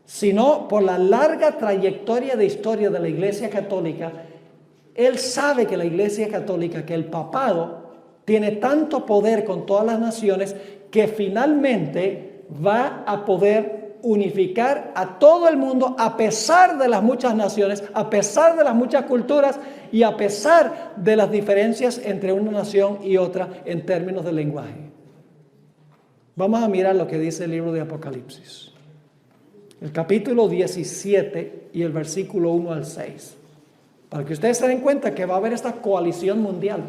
sino por la larga trayectoria de historia de la Iglesia Católica, él sabe que la Iglesia Católica, que el papado, tiene tanto poder con todas las naciones que finalmente va a poder unificar a todo el mundo a pesar de las muchas naciones, a pesar de las muchas culturas y a pesar de las diferencias entre una nación y otra en términos de lenguaje. Vamos a mirar lo que dice el libro de Apocalipsis. El capítulo 17 y el versículo 1 al 6. Para que ustedes se den cuenta que va a haber esta coalición mundial.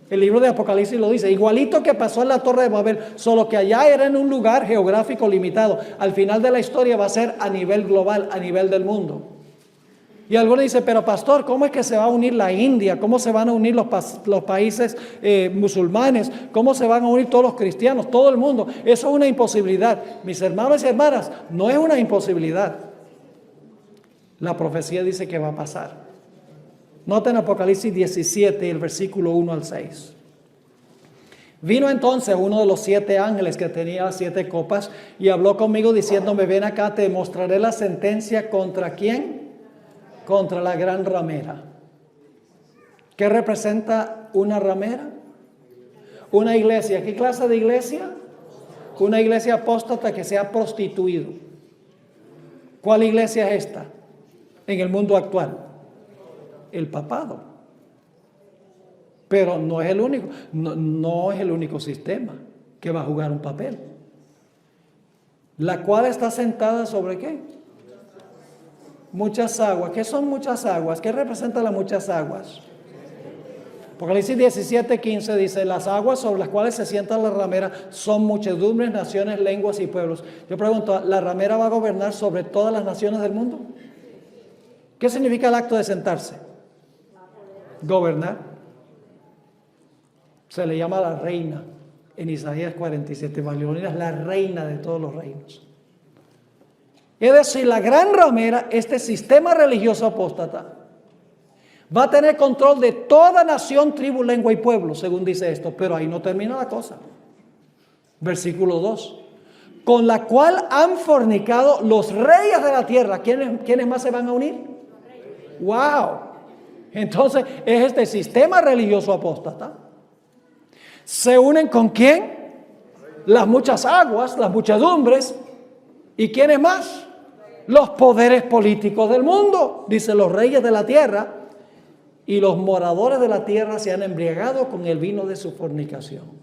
El libro de Apocalipsis lo dice, igualito que pasó en la Torre de Babel, solo que allá era en un lugar geográfico limitado. Al final de la historia va a ser a nivel global, a nivel del mundo. Y algunos dicen, pero pastor, ¿cómo es que se va a unir la India? ¿Cómo se van a unir los países musulmanes? ¿Cómo se van a unir todos los cristianos? Todo el mundo. Eso es una imposibilidad. Mis hermanos y hermanas, no es una imposibilidad. La profecía dice que va a pasar. Noten Apocalipsis 17, el versículo 1 al 6. Vino entonces uno de los 7 ángeles que tenía las 7 copas y habló conmigo diciéndome: ven acá, te mostraré la sentencia. ¿Contra quién? Contra la gran ramera. ¿Qué representa una ramera? Una iglesia. ¿Qué clase de iglesia? Una iglesia apóstata que se ha prostituido. ¿Cuál iglesia es esta en el mundo actual? El papado. Pero no es el único, no es el único sistema que va a jugar un papel. La cual está sentada sobre ¿qué? Muchas aguas. ¿Qué son muchas aguas? ¿Qué representan las muchas aguas? Apocalipsis 17:15 dice: las aguas sobre las cuales se sienta la ramera son muchedumbres, naciones, lenguas y pueblos. Yo pregunto, ¿la ramera va a gobernar sobre todas las naciones del mundo? ¿Qué significa el acto de sentarse? Gobernar. Se le llama la reina en Isaías 47. Babilonia es la reina de todos los reinos. Es decir, la gran ramera, este sistema religioso apóstata, va a tener control de toda nación, tribu, lengua y pueblo, según dice esto. Pero ahí no termina la cosa. Versículo 2. Con la cual han fornicado los reyes de la tierra. ¿Quiénes más se van a unir? ¡Wow! Entonces, es este sistema religioso apóstata. ¿Se unen con quién? Las muchas aguas, las muchedumbres. ¿Y quiénes más? Los poderes políticos del mundo. Dice: los reyes de la tierra y los moradores de la tierra se han embriagado con el vino de su fornicación.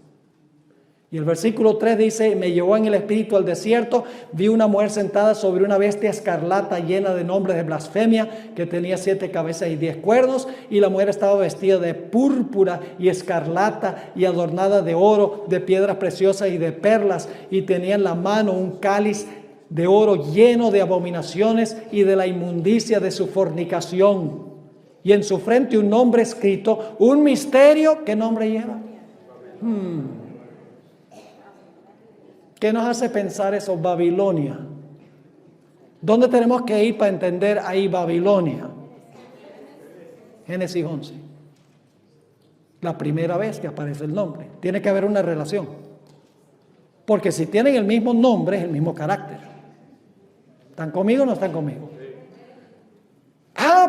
Y el versículo 3 dice: me llevó en el espíritu al desierto, vi una mujer sentada sobre una bestia escarlata llena de nombres de blasfemia, que tenía 7 cabezas y 10 cuernos, y la mujer estaba vestida de púrpura y escarlata y adornada de oro, de piedras preciosas y de perlas, y tenía en la mano un cáliz de oro lleno de abominaciones y de la inmundicia de su fornicación. Y en su frente un nombre escrito, un misterio. ¿Qué nombre lleva? ¿Qué nos hace pensar eso? Babilonia. ¿Dónde tenemos que ir para entender ahí Babilonia? Génesis 11. La primera vez que aparece el nombre. Tiene que haber una relación. Porque si tienen el mismo nombre, es el mismo carácter. ¿Están conmigo o no están conmigo?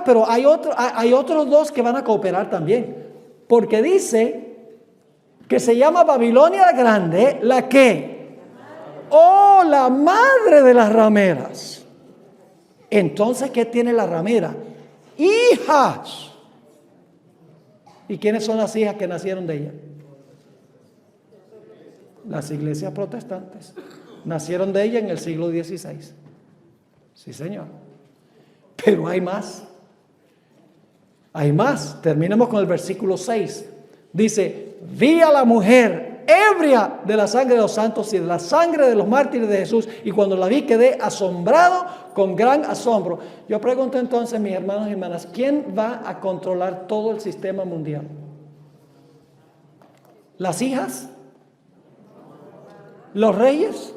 Pero hay otros 2 que van a cooperar también. Porque dice que se llama Babilonia la Grande, la que... ¡oh, la madre de las rameras! Entonces, ¿qué tiene la ramera? ¡Hijas! ¿Y quiénes son las hijas que nacieron de ella? Las iglesias protestantes. Nacieron de ella en el siglo XVI. Sí, señor. Pero hay más. Hay más. Terminemos con el versículo 6. Dice: vi a la mujer ebria de la sangre de los santos y de la sangre de los mártires de Jesús, y cuando la vi quedé asombrado con gran asombro. Yo pregunto entonces, mis hermanos y hermanas, ¿quién va a controlar todo el sistema mundial? ¿Las hijas? ¿Los reyes?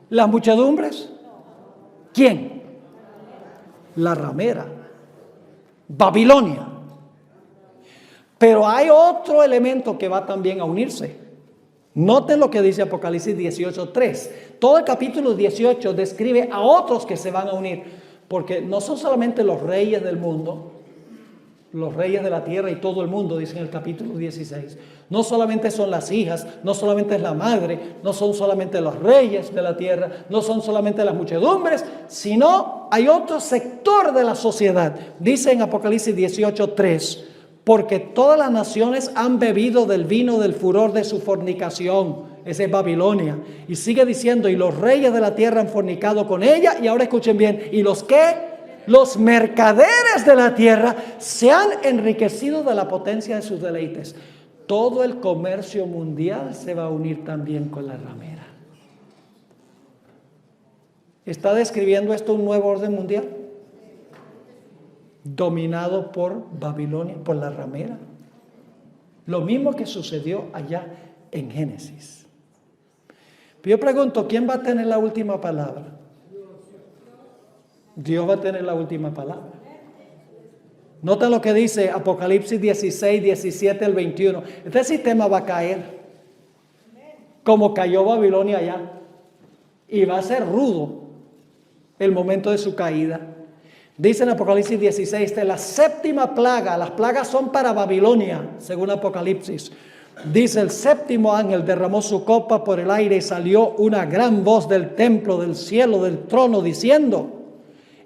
¿Las muchedumbres? ¿Quién? La ramera, Babilonia. Pero hay otro elemento que va también a unirse. Noten lo que dice Apocalipsis 18:3. Todo el capítulo 18 describe a otros que se van a unir, porque no son solamente los reyes del mundo, los reyes de la tierra y todo el mundo, dice en el capítulo 16. No solamente son las hijas, no solamente es la madre, no son solamente los reyes de la tierra, no son solamente las muchedumbres, sino hay otro sector de la sociedad. Dice en Apocalipsis 18:3, porque todas las naciones han bebido del vino del furor de su fornicación. Esa es Babilonia. Y sigue diciendo, y los reyes de la tierra han fornicado con ella. Y ahora escuchen bien, ¿y los qué? Los mercaderes de la tierra se han enriquecido de la potencia de sus deleites. Todo el comercio mundial se va a unir también con la ramera. ¿Está describiendo esto un nuevo orden mundial? Dominado por Babilonia, por la ramera. Lo mismo que sucedió allá en Génesis. Pero yo pregunto, ¿quién va a tener la última palabra? Dios va a tener la última palabra. Nota lo que dice Apocalipsis 16, 17 al 21. Este sistema va a caer como cayó Babilonia allá. Y va a ser rudo el momento de su caída. Dice en Apocalipsis 16, esta es la séptima plaga. Las plagas son para Babilonia, según Apocalipsis. Dice: el séptimo ángel derramó su copa por el aire y salió una gran voz del templo, del cielo, del trono, diciendo: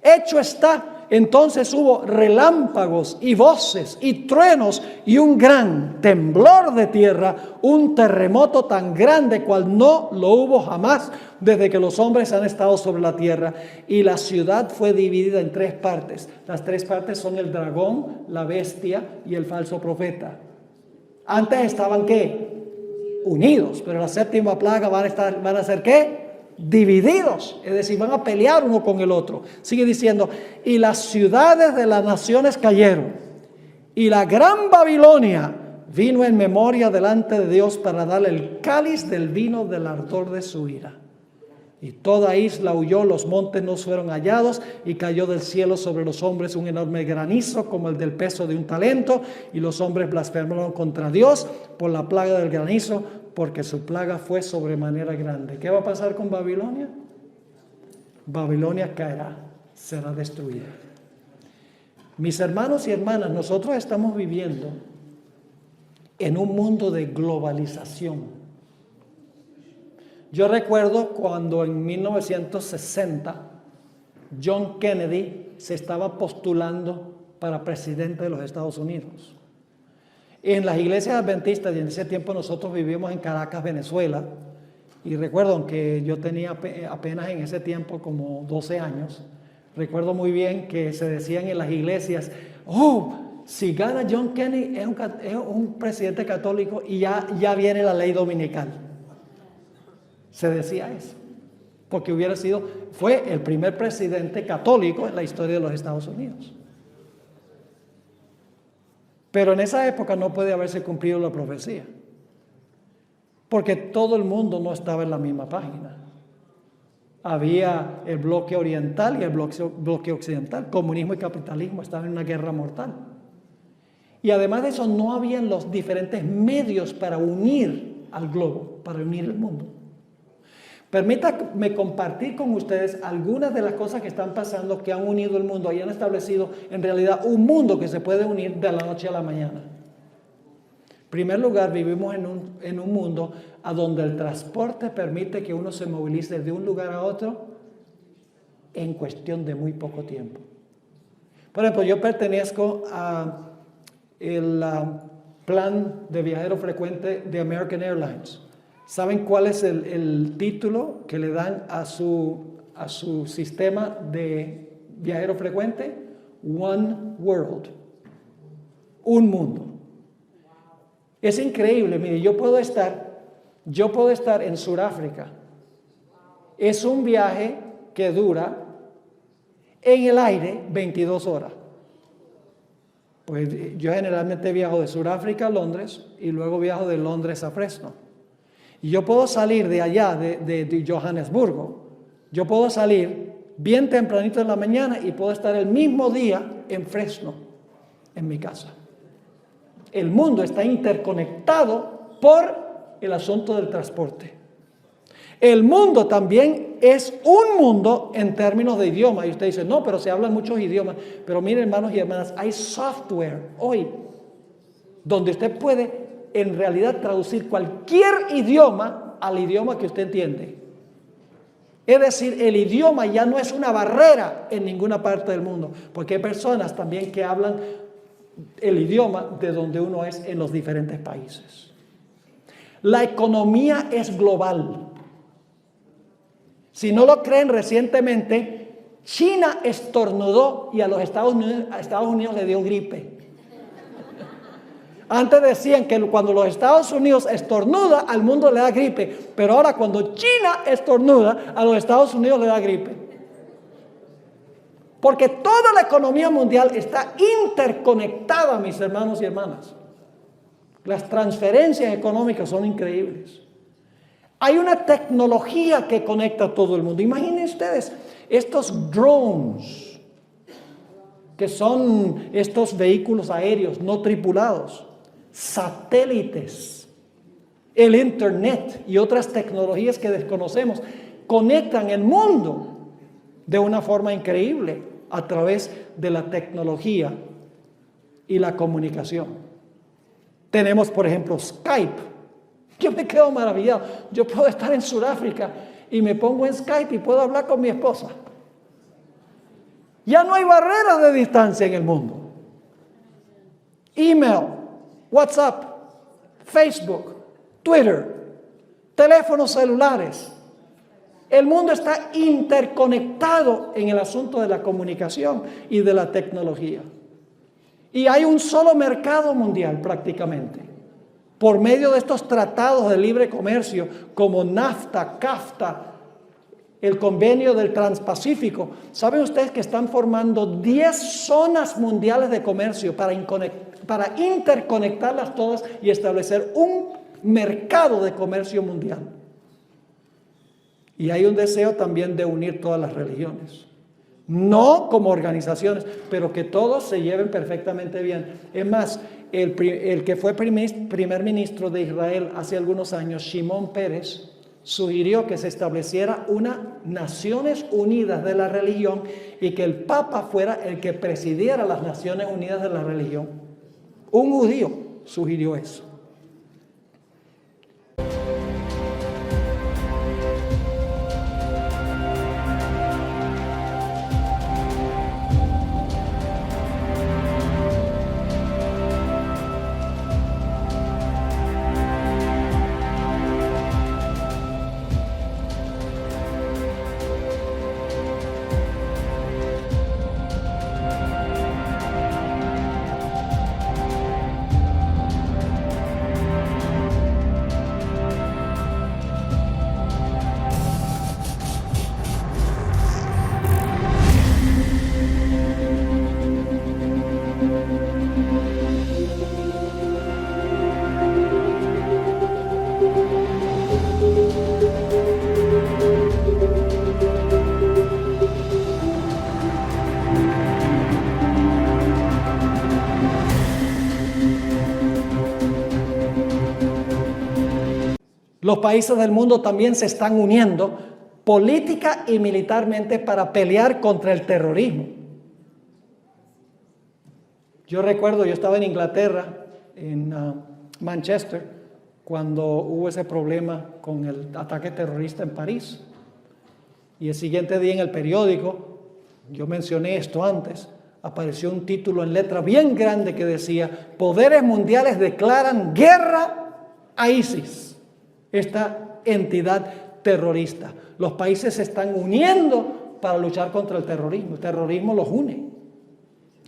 hecho está. Entonces hubo relámpagos y voces y truenos y un gran temblor de tierra, un terremoto tan grande cual no lo hubo jamás desde que los hombres han estado sobre la tierra. Y la ciudad fue dividida en 3 partes. Las 3 partes son el dragón, la bestia y el falso profeta. Antes estaban ¿qué? Unidos, pero la séptima plaga van a ser ¿qué? Divididos, es decir, van a pelear uno con el otro. Sigue diciendo: y las ciudades de las naciones cayeron, y la gran Babilonia vino en memoria delante de Dios para darle el cáliz del vino del ardor de su ira. Y toda isla huyó, los montes no fueron hallados, y cayó del cielo sobre los hombres un enorme granizo como el del peso de un talento, y los hombres blasfemaron contra Dios por la plaga del granizo, porque su plaga fue sobremanera grande. ¿Qué va a pasar con Babilonia? Babilonia caerá, será destruida. Mis hermanos y hermanas, nosotros estamos viviendo en un mundo de globalización. Yo recuerdo cuando en 1960 John Kennedy se estaba postulando para presidente de los Estados Unidos. En las iglesias adventistas, y en ese tiempo nosotros vivíamos en Caracas, Venezuela, y recuerdo que yo tenía apenas en ese tiempo como 12 años, recuerdo muy bien que se decían en las iglesias: oh, si gana John Kennedy es un presidente católico y ya viene la ley dominical. Se decía eso, porque fue el primer presidente católico en la historia de los Estados Unidos. Pero en esa época no puede haberse cumplido la profecía, porque todo el mundo no estaba en la misma página. Había el bloque oriental y el bloque occidental. Comunismo y capitalismo estaban en una guerra mortal. Y además de eso, no habían los diferentes medios para unir al globo, para unir el mundo. Permítanme compartir con ustedes algunas de las cosas que están pasando, que han unido el mundo y han establecido en realidad un mundo que se puede unir de la noche a la mañana. En primer lugar, vivimos en un mundo a donde el transporte permite que uno se movilice de un lugar a otro en cuestión de muy poco tiempo. Por ejemplo, yo pertenezco al plan de viajero frecuente de American Airlines. ¿Saben cuál es el título que le dan a su sistema de viajero frecuente? One World. Un mundo. Es increíble. Mire, yo puedo estar en Sudáfrica. Es un viaje que dura en el aire 22 horas. Pues yo generalmente viajo de Sudáfrica a Londres y luego viajo de Londres a Fresno. Y yo puedo salir de allá, de Johannesburgo. Yo puedo salir bien tempranito en la mañana y puedo estar el mismo día en Fresno, en mi casa. El mundo está interconectado por el asunto del transporte. El mundo también es un mundo en términos de idioma. Y usted dice: no, pero se hablan muchos idiomas. Pero miren, hermanos y hermanas, hay software hoy donde usted puede en realidad traducir cualquier idioma al idioma que usted entiende. Es decir, el idioma ya no es una barrera en ninguna parte del mundo, porque hay personas también que hablan el idioma de donde uno es en los diferentes países. La economía es global. Si no lo creen, recientemente China estornudó y a los Estados Unidos le dio gripe. Antes decían que cuando los Estados Unidos estornuda, al mundo le da gripe. Pero ahora cuando China estornuda, a los Estados Unidos le da gripe. Porque toda la economía mundial está interconectada, mis hermanos y hermanas. Las transferencias económicas son increíbles. Hay una tecnología que conecta a todo el mundo. Imaginen ustedes estos drones, que son estos vehículos aéreos no tripulados, satélites, el internet y otras tecnologías que desconocemos, conectan el mundo de una forma increíble a través de la tecnología y la comunicación. Tenemos, por ejemplo, Skype. Yo me quedo maravillado. Yo puedo estar en Sudáfrica y me pongo en Skype y puedo hablar con mi esposa. Ya no hay barreras de distancia en el mundo. Email, WhatsApp, Facebook, Twitter, teléfonos celulares. El mundo está interconectado en el asunto de la comunicación y de la tecnología. Y hay un solo mercado mundial prácticamente. Por medio de estos tratados de libre comercio como NAFTA, CAFTA, el convenio del Transpacífico, ¿saben ustedes que están formando 10 zonas mundiales de comercio para interconectarlas todas y establecer un mercado de comercio mundial? Y hay un deseo también de unir todas las religiones. No como organizaciones, pero que todos se lleven perfectamente bien. Es más, el que fue primer ministro de Israel hace algunos años, Shimon Peres, sugirió que se estableciera una Naciones Unidas de la religión y que el Papa fuera el que presidiera las Naciones Unidas de la religión. Un judío sugirió eso. Los países del mundo también se están uniendo política y militarmente para pelear contra el terrorismo. Yo recuerdo, yo estaba en Inglaterra, en Manchester, cuando hubo ese problema con el ataque terrorista en París. Y el siguiente día en el periódico, yo mencioné esto antes, apareció un título en letra bien grande que decía: poderes mundiales declaran guerra a ISIS, esta entidad terrorista. Los países se están uniendo para luchar contra el terrorismo. El terrorismo los une.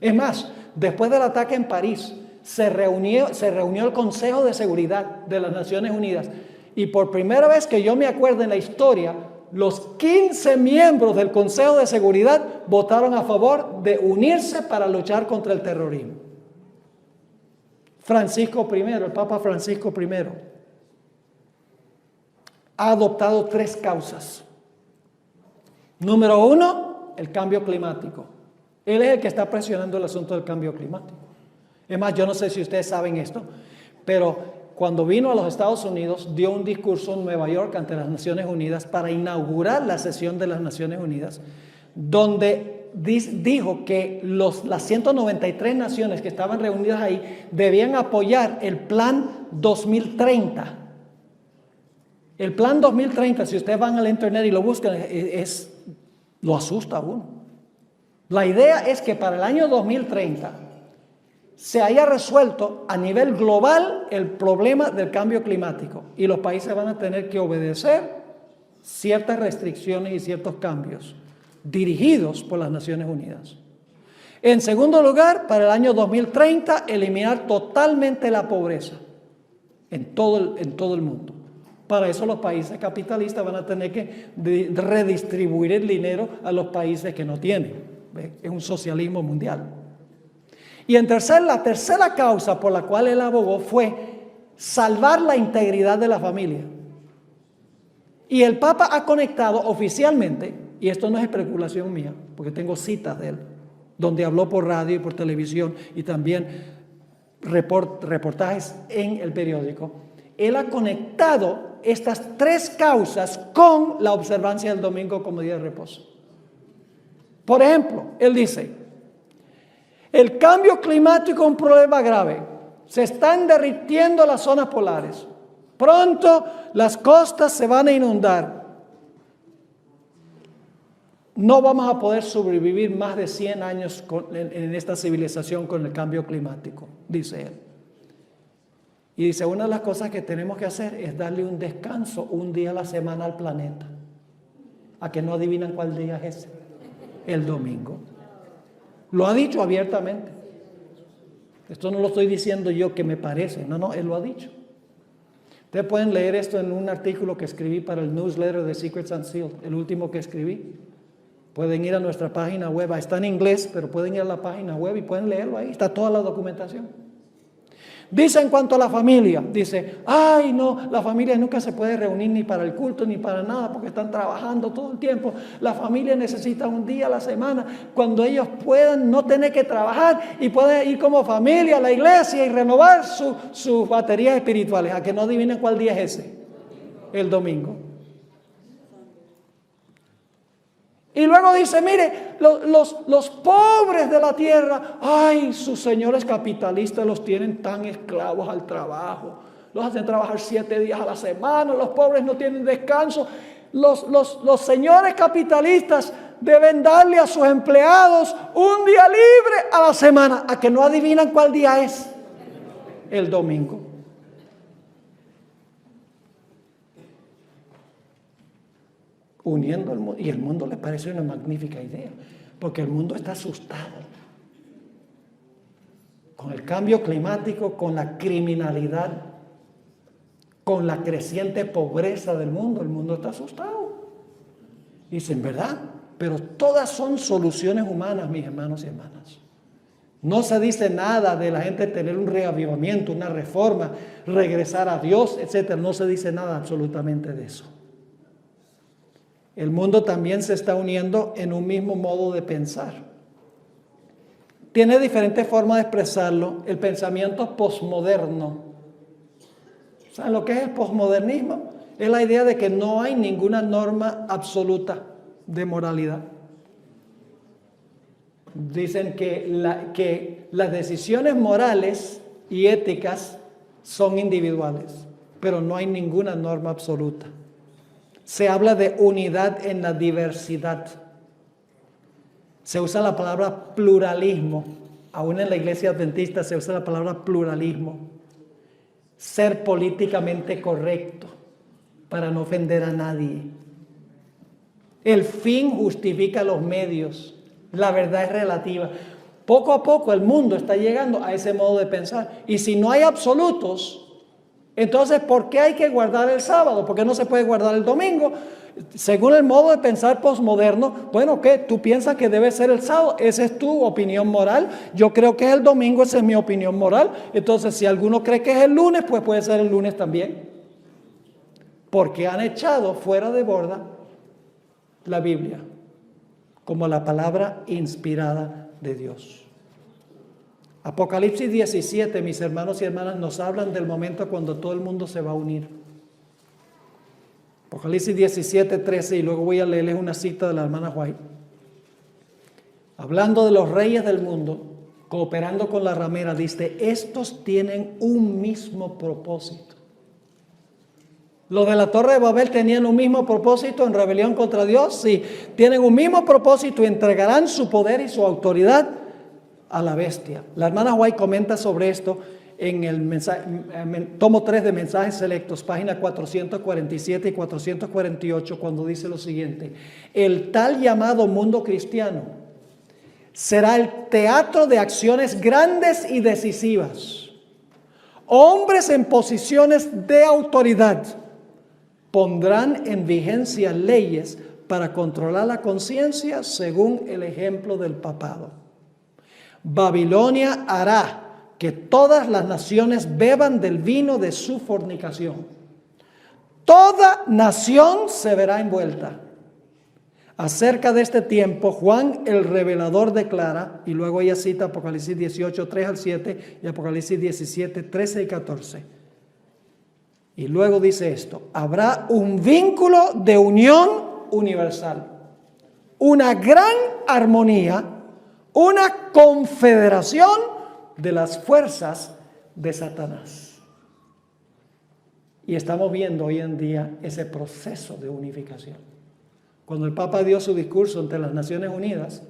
Es más, después del ataque en París, se reunió el Consejo de Seguridad de las Naciones Unidas. Y por primera vez que yo me acuerdo en la historia, los 15 miembros del Consejo de Seguridad votaron a favor de unirse para luchar contra el terrorismo. Francisco I, el Papa Francisco I, ha adoptado 3 causas. Número 1, el cambio climático. Él es el que está presionando el asunto del cambio climático. Es más, yo no sé si ustedes saben esto, pero cuando vino a los Estados Unidos, dio un discurso en Nueva York ante las Naciones Unidas para inaugurar la sesión de las Naciones Unidas, donde dijo que las 193 naciones que estaban reunidas ahí debían apoyar el Plan 2030. El Plan 2030, si ustedes van al internet y lo buscan, lo asusta a uno. La idea es que para el año 2030 se haya resuelto a nivel global el problema del cambio climático y los países van a tener que obedecer ciertas restricciones y ciertos cambios dirigidos por las Naciones Unidas. En segundo lugar, para el año 2030, eliminar totalmente la pobreza en todo el mundo. Para eso los países capitalistas van a tener que redistribuir el dinero a los países que no tienen. ¿Ve? Es un socialismo mundial. Y la tercera causa por la cual él abogó fue salvar la integridad de la familia. Y el Papa ha conectado oficialmente, y esto no es especulación mía, porque tengo citas de él, donde habló por radio y por televisión y también reportajes en el periódico. Él ha conectado estas tres causas con la observancia del domingo como día de reposo. Por ejemplo, él dice, el cambio climático es un problema grave. Se están derritiendo las zonas polares. Pronto las costas se van a inundar. No vamos a poder sobrevivir más de 100 años en esta civilización con el cambio climático, dice él. Y dice, una de las cosas que tenemos que hacer es darle un descanso un día a la semana al planeta. ¿A que no adivinan cuál día es ese? El domingo. Lo ha dicho abiertamente. Esto no lo estoy diciendo yo que me parece. No, él lo ha dicho. Ustedes pueden leer esto en un artículo que escribí para el newsletter de Secrets Unsealed, el último que escribí. Pueden ir a nuestra página web. Está en inglés, pero pueden ir a la página web y pueden leerlo ahí. Está toda la documentación. Dice en cuanto a la familia, dice, ay no, la familia nunca se puede reunir ni para el culto ni para nada porque están trabajando todo el tiempo. La familia necesita un día a la semana cuando ellos puedan no tener que trabajar y pueden ir como familia a la iglesia y renovar sus baterías espirituales. A que no adivinen cuál día es ese, el domingo. Y luego dice, mire, los pobres de la tierra, ay, sus señores capitalistas los tienen tan esclavos al trabajo. Los hacen trabajar 7 días a la semana, los pobres no tienen descanso. Los señores capitalistas deben darle a sus empleados un día libre a la semana. A que no adivinan cuál día es, el domingo. Uniendo al mundo, y el mundo le parece una magnífica idea, porque el mundo está asustado con el cambio climático, con la criminalidad, con la creciente pobreza del mundo. El mundo está asustado. Dicen, ¿verdad? Pero todas son soluciones humanas, mis hermanos y hermanas. No se dice nada de la gente tener un reavivamiento, una reforma, regresar a Dios, etc. No se dice nada absolutamente de eso. El mundo también se está uniendo en un mismo modo de pensar. Tiene diferentes formas de expresarlo. El pensamiento posmoderno. ¿Saben lo que es el posmodernismo? Es la idea de que no hay ninguna norma absoluta de moralidad. Dicen que las decisiones morales y éticas son individuales, pero no hay ninguna norma absoluta. Se habla de unidad en la diversidad. Se usa la palabra pluralismo. Aún en la iglesia adventista se usa la palabra pluralismo. Ser políticamente correcto para no ofender a nadie. El fin justifica los medios. La verdad es relativa. Poco a poco el mundo está llegando a ese modo de pensar. Y si no hay absolutos, entonces, ¿por qué hay que guardar el sábado? ¿Por qué no se puede guardar el domingo? Según el modo de pensar posmoderno, bueno, ¿qué? ¿Tú piensas que debe ser el sábado? Esa es tu opinión moral. Yo creo que es el domingo, esa es mi opinión moral. Entonces, si alguno cree que es el lunes, pues puede ser el lunes también. Porque han echado fuera de borda la Biblia como la palabra inspirada de Dios. Apocalipsis 17, mis hermanos y hermanas, nos hablan del momento cuando todo el mundo se va a unir. Apocalipsis 17, 13, y luego voy a leerles una cita de la hermana White. Hablando de los reyes del mundo, cooperando con la ramera, dice, estos tienen un mismo propósito. Los de la Torre de Babel tenían un mismo propósito en rebelión contra Dios. Sí, tienen un mismo propósito y entregarán su poder y su autoridad a la bestia. La hermana White comenta sobre esto en el tomo 3 de Mensajes Selectos, página 447 y 448, cuando dice lo siguiente: el tal llamado mundo cristiano será el teatro de acciones grandes y decisivas. Hombres en posiciones de autoridad pondrán en vigencia leyes para controlar la conciencia según el ejemplo del papado. Babilonia hará que todas las naciones beban del vino de su fornicación. Toda nación se verá envuelta. Acerca de este tiempo, Juan el revelador declara, y luego ella cita Apocalipsis 18, 3 al 7 y Apocalipsis 17, 13 y 14. Y luego dice esto: habrá un vínculo de unión universal, una gran armonía, una confederación de las fuerzas de Satanás. Y estamos viendo hoy en día ese proceso de unificación. Cuando el Papa dio su discurso ante las Naciones Unidas,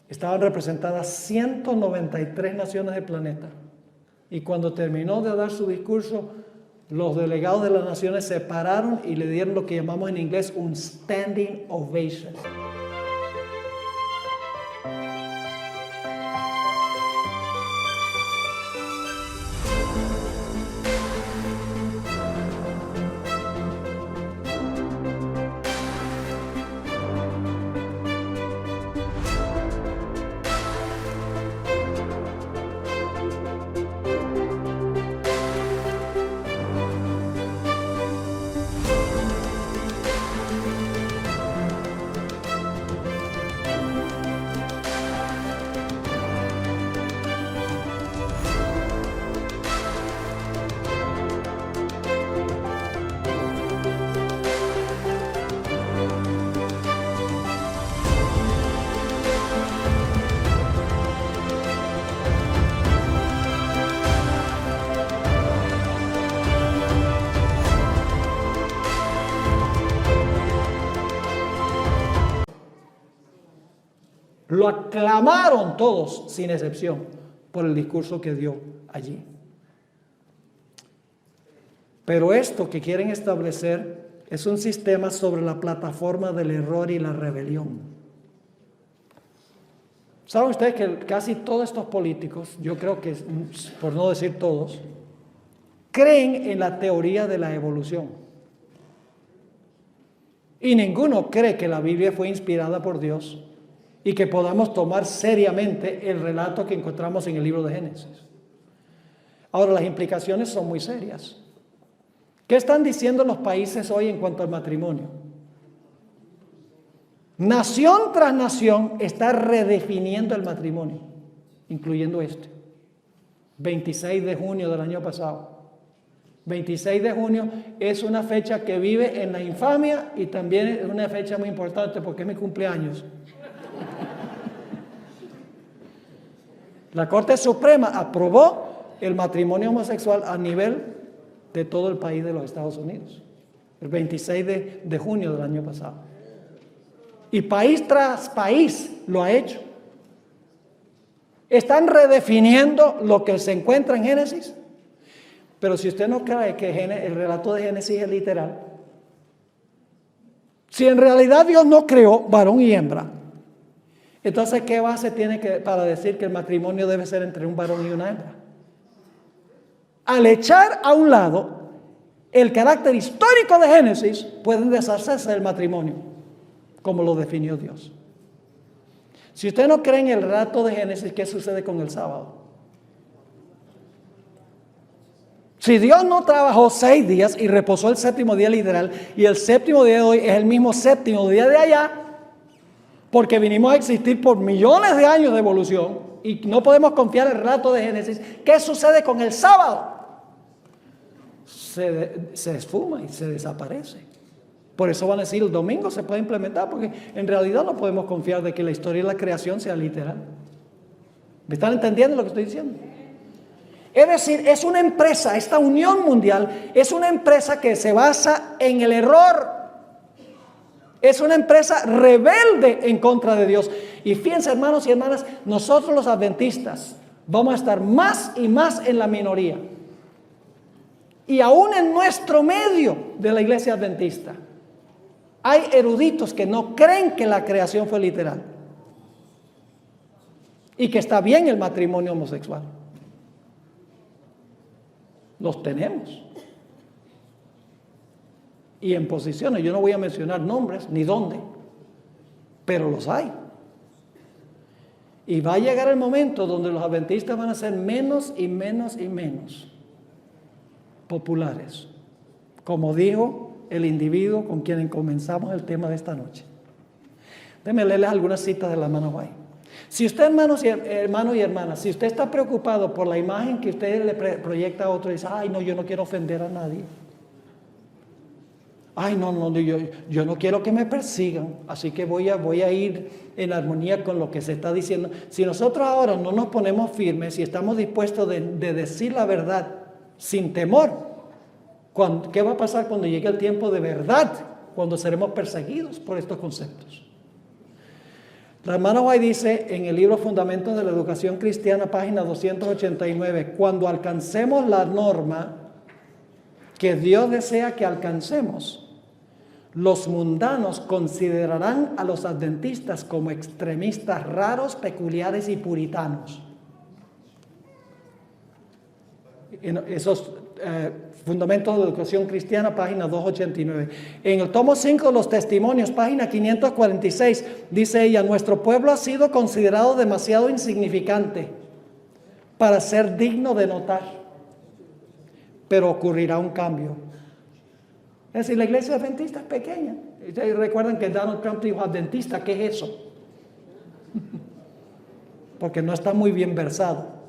estaban representadas 193 naciones del planeta. Y cuando terminó de dar su discurso, los delegados de las naciones se pararon y le dieron lo que llamamos en inglés un standing ovation. Lo aclamaron todos, sin excepción, por el discurso que dio allí. Pero esto que quieren establecer es un sistema sobre la plataforma del error y la rebelión. ¿Saben ustedes que casi todos estos políticos, yo creo que, por no decir todos, creen en la teoría de la evolución? Y ninguno cree que la Biblia fue inspirada por Dios y que podamos tomar seriamente el relato que encontramos en el libro de Génesis. Ahora, las implicaciones son muy serias. ¿Qué están diciendo los países hoy en cuanto al matrimonio? Nación tras nación está redefiniendo el matrimonio, incluyendo este. 26 de junio del año pasado. 26 de junio es una fecha que vive en la infamia y también es una fecha muy importante porque es mi cumpleaños. La Corte Suprema aprobó el matrimonio homosexual a nivel de todo el país de los Estados Unidos, el 26 de junio del año pasado. Y país tras país lo ha hecho. Están redefiniendo lo que se encuentra en Génesis. Pero si usted no cree que el relato de Génesis es literal, si en realidad Dios no creó varón y hembra, entonces ¿qué base tiene para decir que el matrimonio debe ser entre un varón y una hembra? Al echar a un lado el carácter histórico de Génesis, pueden deshacerse del matrimonio, como lo definió Dios. Si usted no cree en el relato de Génesis, ¿qué sucede con el sábado? Si Dios no trabajó 6 días y reposó el séptimo día literal, y el séptimo día de hoy es el mismo séptimo día de allá, porque vinimos a existir por millones de años de evolución y no podemos confiar en el relato de Génesis, ¿qué sucede con el sábado? Se esfuma y se desaparece. Por eso van a decir el domingo se puede implementar, porque en realidad no podemos confiar de que la historia de la creación sea literal. ¿Me están entendiendo lo que estoy diciendo? Es decir, es una empresa, esta unión mundial es una empresa que se basa en el error. Es una empresa rebelde en contra de Dios. Y fíjense, hermanos y hermanas, nosotros los adventistas vamos a estar más y más en la minoría. Y aún en nuestro medio de la iglesia adventista hay eruditos que no creen que la creación fue literal y que está bien el matrimonio homosexual. Los tenemos. Y en posiciones, yo no voy a mencionar nombres ni dónde, pero los hay. Y va a llegar el momento donde los adventistas van a ser menos y menos y menos populares. Como dijo el individuo con quien comenzamos el tema de esta noche. Déjenme leerles algunas citas de la hermana White. Si usted, hermanos y hermanas, si usted está preocupado por la imagen que usted le proyecta a otro y dice, ay no, yo no quiero ofender a nadie. Ay no, yo no quiero que me persigan, así que voy a ir en armonía con lo que se está diciendo. Si nosotros ahora no nos ponemos firmes y estamos dispuestos de decir la verdad sin temor, ¿qué va a pasar cuando llegue el tiempo de verdad? Cuando seremos perseguidos por estos conceptos. La hermana White dice en el libro Fundamentos de la Educación Cristiana, página 289, cuando alcancemos la norma que Dios desea que alcancemos, los mundanos considerarán a los adventistas como extremistas raros, peculiares y puritanos. En esos Fundamentos de la Educación Cristiana, página 289. En el tomo 5 de los Testimonios, página 546, dice ella, nuestro pueblo ha sido considerado demasiado insignificante para ser digno de notar, pero ocurrirá un cambio. Es decir, la iglesia adventista es pequeña. Ustedes recuerdan que Donald Trump dijo adventista, ¿qué es eso? Porque no está muy bien versado.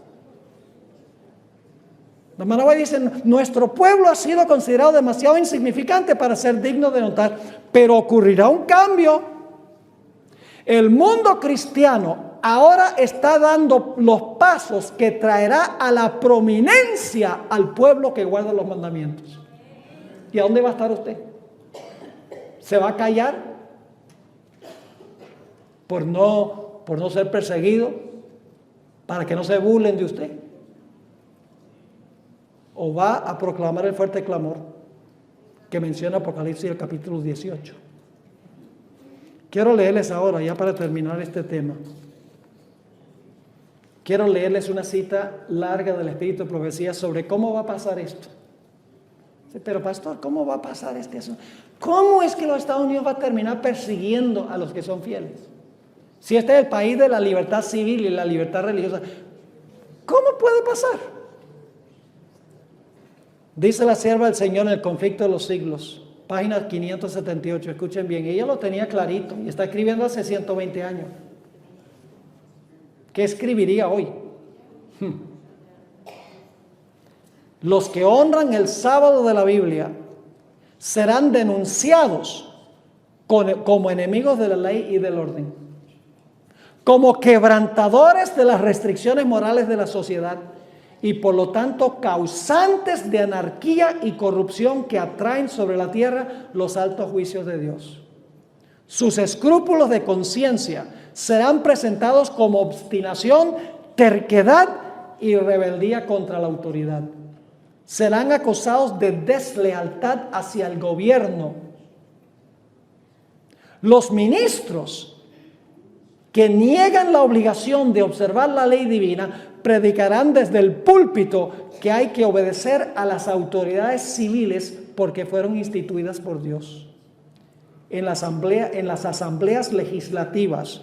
La hermana White dice, nuestro pueblo ha sido considerado demasiado insignificante para ser digno de notar, pero ocurrirá un cambio. El mundo cristiano ahora está dando los pasos que traerá a la prominencia al pueblo que guarda los mandamientos. ¿Y a dónde va a estar usted? ¿Se va a callar por no ser perseguido, para que no se burlen de usted? ¿O va a proclamar el fuerte clamor que menciona Apocalipsis el capítulo 18? Quiero leerles ahora, ya para terminar este tema, quiero leerles una cita larga del Espíritu de Profecía sobre cómo va a pasar esto. Pero pastor, ¿cómo va a pasar este asunto? ¿Cómo es que los Estados Unidos va a terminar persiguiendo a los que son fieles? Si este es el país de la libertad civil y la libertad religiosa, ¿cómo puede pasar? Dice la sierva del Señor en el conflicto de los siglos, página 578, escuchen bien, ella lo tenía clarito y está escribiendo hace 120 años. ¿Qué escribiría hoy? Los que honran el sábado de la Biblia serán denunciados como enemigos de la ley y del orden, como quebrantadores de las restricciones morales de la sociedad y por lo tanto causantes de anarquía y corrupción que atraen sobre la tierra los altos juicios de Dios. Sus escrúpulos de conciencia serán presentados como obstinación, terquedad y rebeldía contra la autoridad. Serán acusados de deslealtad hacia el gobierno. Los ministros que niegan la obligación de observar la ley divina predicarán desde el púlpito que hay que obedecer a las autoridades civiles porque fueron instituidas por Dios. En las asambleas legislativas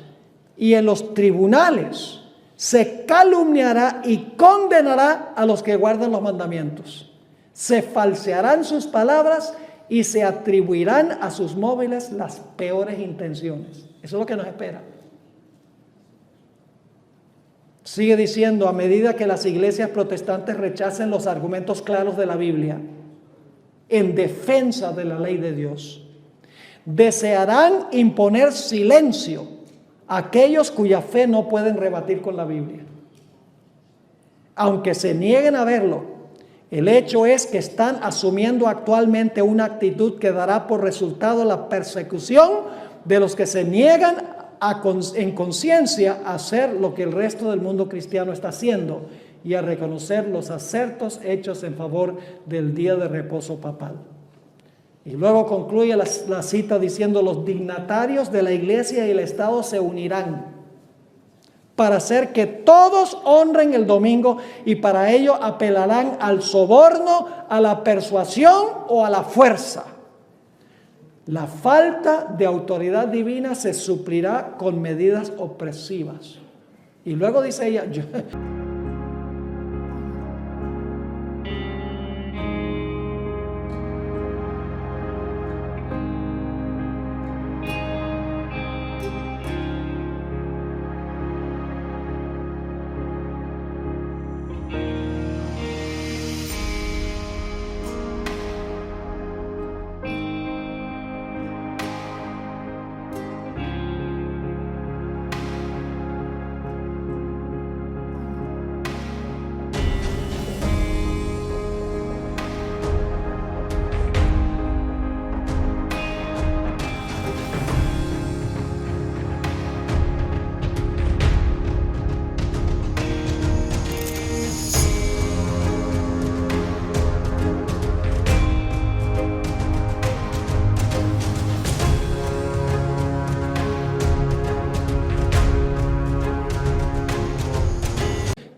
y en los tribunales se calumniará y condenará a los que guardan los mandamientos. Se falsearán sus palabras y se atribuirán a sus móviles las peores intenciones. Eso es lo que nos espera. Sigue diciendo, a medida que las iglesias protestantes rechacen los argumentos claros de la Biblia en defensa de la ley de Dios, desearán imponer silencio a aquellos cuya fe no pueden rebatir con la Biblia. Aunque se nieguen a verlo, el hecho es que están asumiendo actualmente una actitud que dará por resultado la persecución de los que se niegan en conciencia a hacer lo que el resto del mundo cristiano está haciendo y a reconocer los acertos hechos en favor del día de reposo papal. Y luego concluye la cita diciendo, los dignatarios de la iglesia y el Estado se unirán para hacer que todos honren el domingo y para ello apelarán al soborno, a la persuasión o a la fuerza. La falta de autoridad divina se suplirá con medidas opresivas. Y luego dice ella,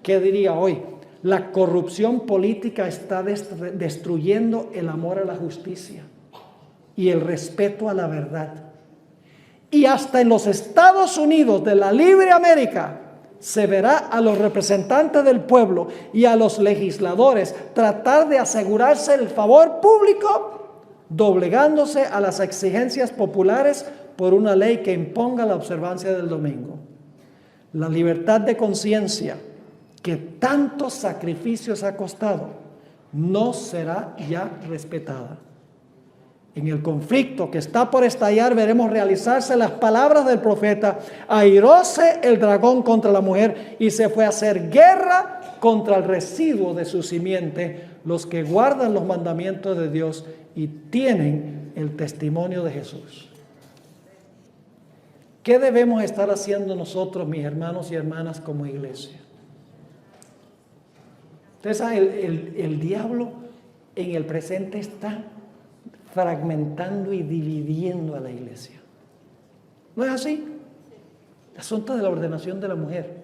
¿Qué diría hoy? La corrupción política está destruyendo el amor a la justicia y el respeto a la verdad. Y hasta en los Estados Unidos de la libre América se verá a los representantes del pueblo y a los legisladores tratar de asegurarse el favor público, doblegándose a las exigencias populares por una ley que imponga la observancia del domingo. La libertad de conciencia, que tantos sacrificios ha costado, no será ya respetada. En el conflicto que está por estallar veremos realizarse las palabras del profeta: airóse el dragón contra la mujer y se fue a hacer guerra contra el residuo de su simiente, los que guardan los mandamientos de Dios y tienen el testimonio de Jesús. ¿Qué debemos estar haciendo nosotros, mis hermanos y hermanas, como iglesia? Ustedes saben, el diablo en el presente está fragmentando y dividiendo a la iglesia. ¿No es así? El asunto de la ordenación de la mujer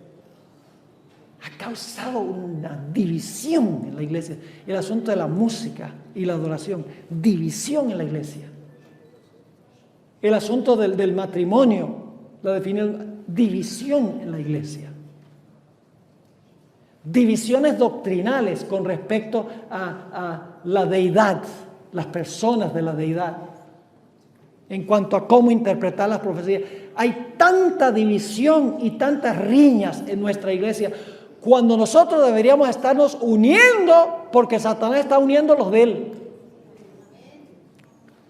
ha causado una división en la iglesia. El asunto de la música y la adoración, división en la iglesia. El asunto del matrimonio, la definición, división en la iglesia. Divisiones doctrinales con respecto a la deidad, las personas de la deidad, en cuanto a cómo interpretar las profecías. Hay tanta división y tantas riñas en nuestra iglesia, cuando nosotros deberíamos estarnos uniendo, porque Satanás está uniendo los de él.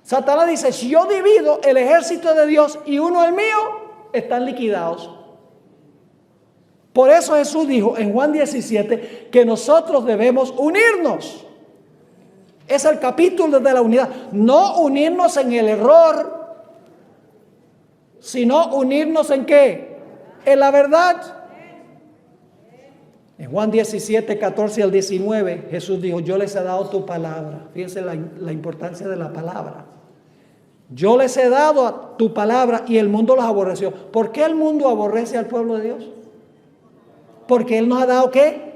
Satanás dice: si yo divido el ejército de Dios y uno el mío, están liquidados. Por eso Jesús dijo en Juan 17 que nosotros debemos unirnos. Es el capítulo de la unidad. No unirnos en el error, sino unirnos ¿en qué? En la verdad. En Juan 17, 14 al 19, Jesús dijo: yo les he dado tu palabra. Fíjense la importancia de la palabra. Yo les he dado tu palabra y el mundo los aborreció. ¿Por qué el mundo aborrece al pueblo de Dios? Porque Él nos ha dado ¿qué?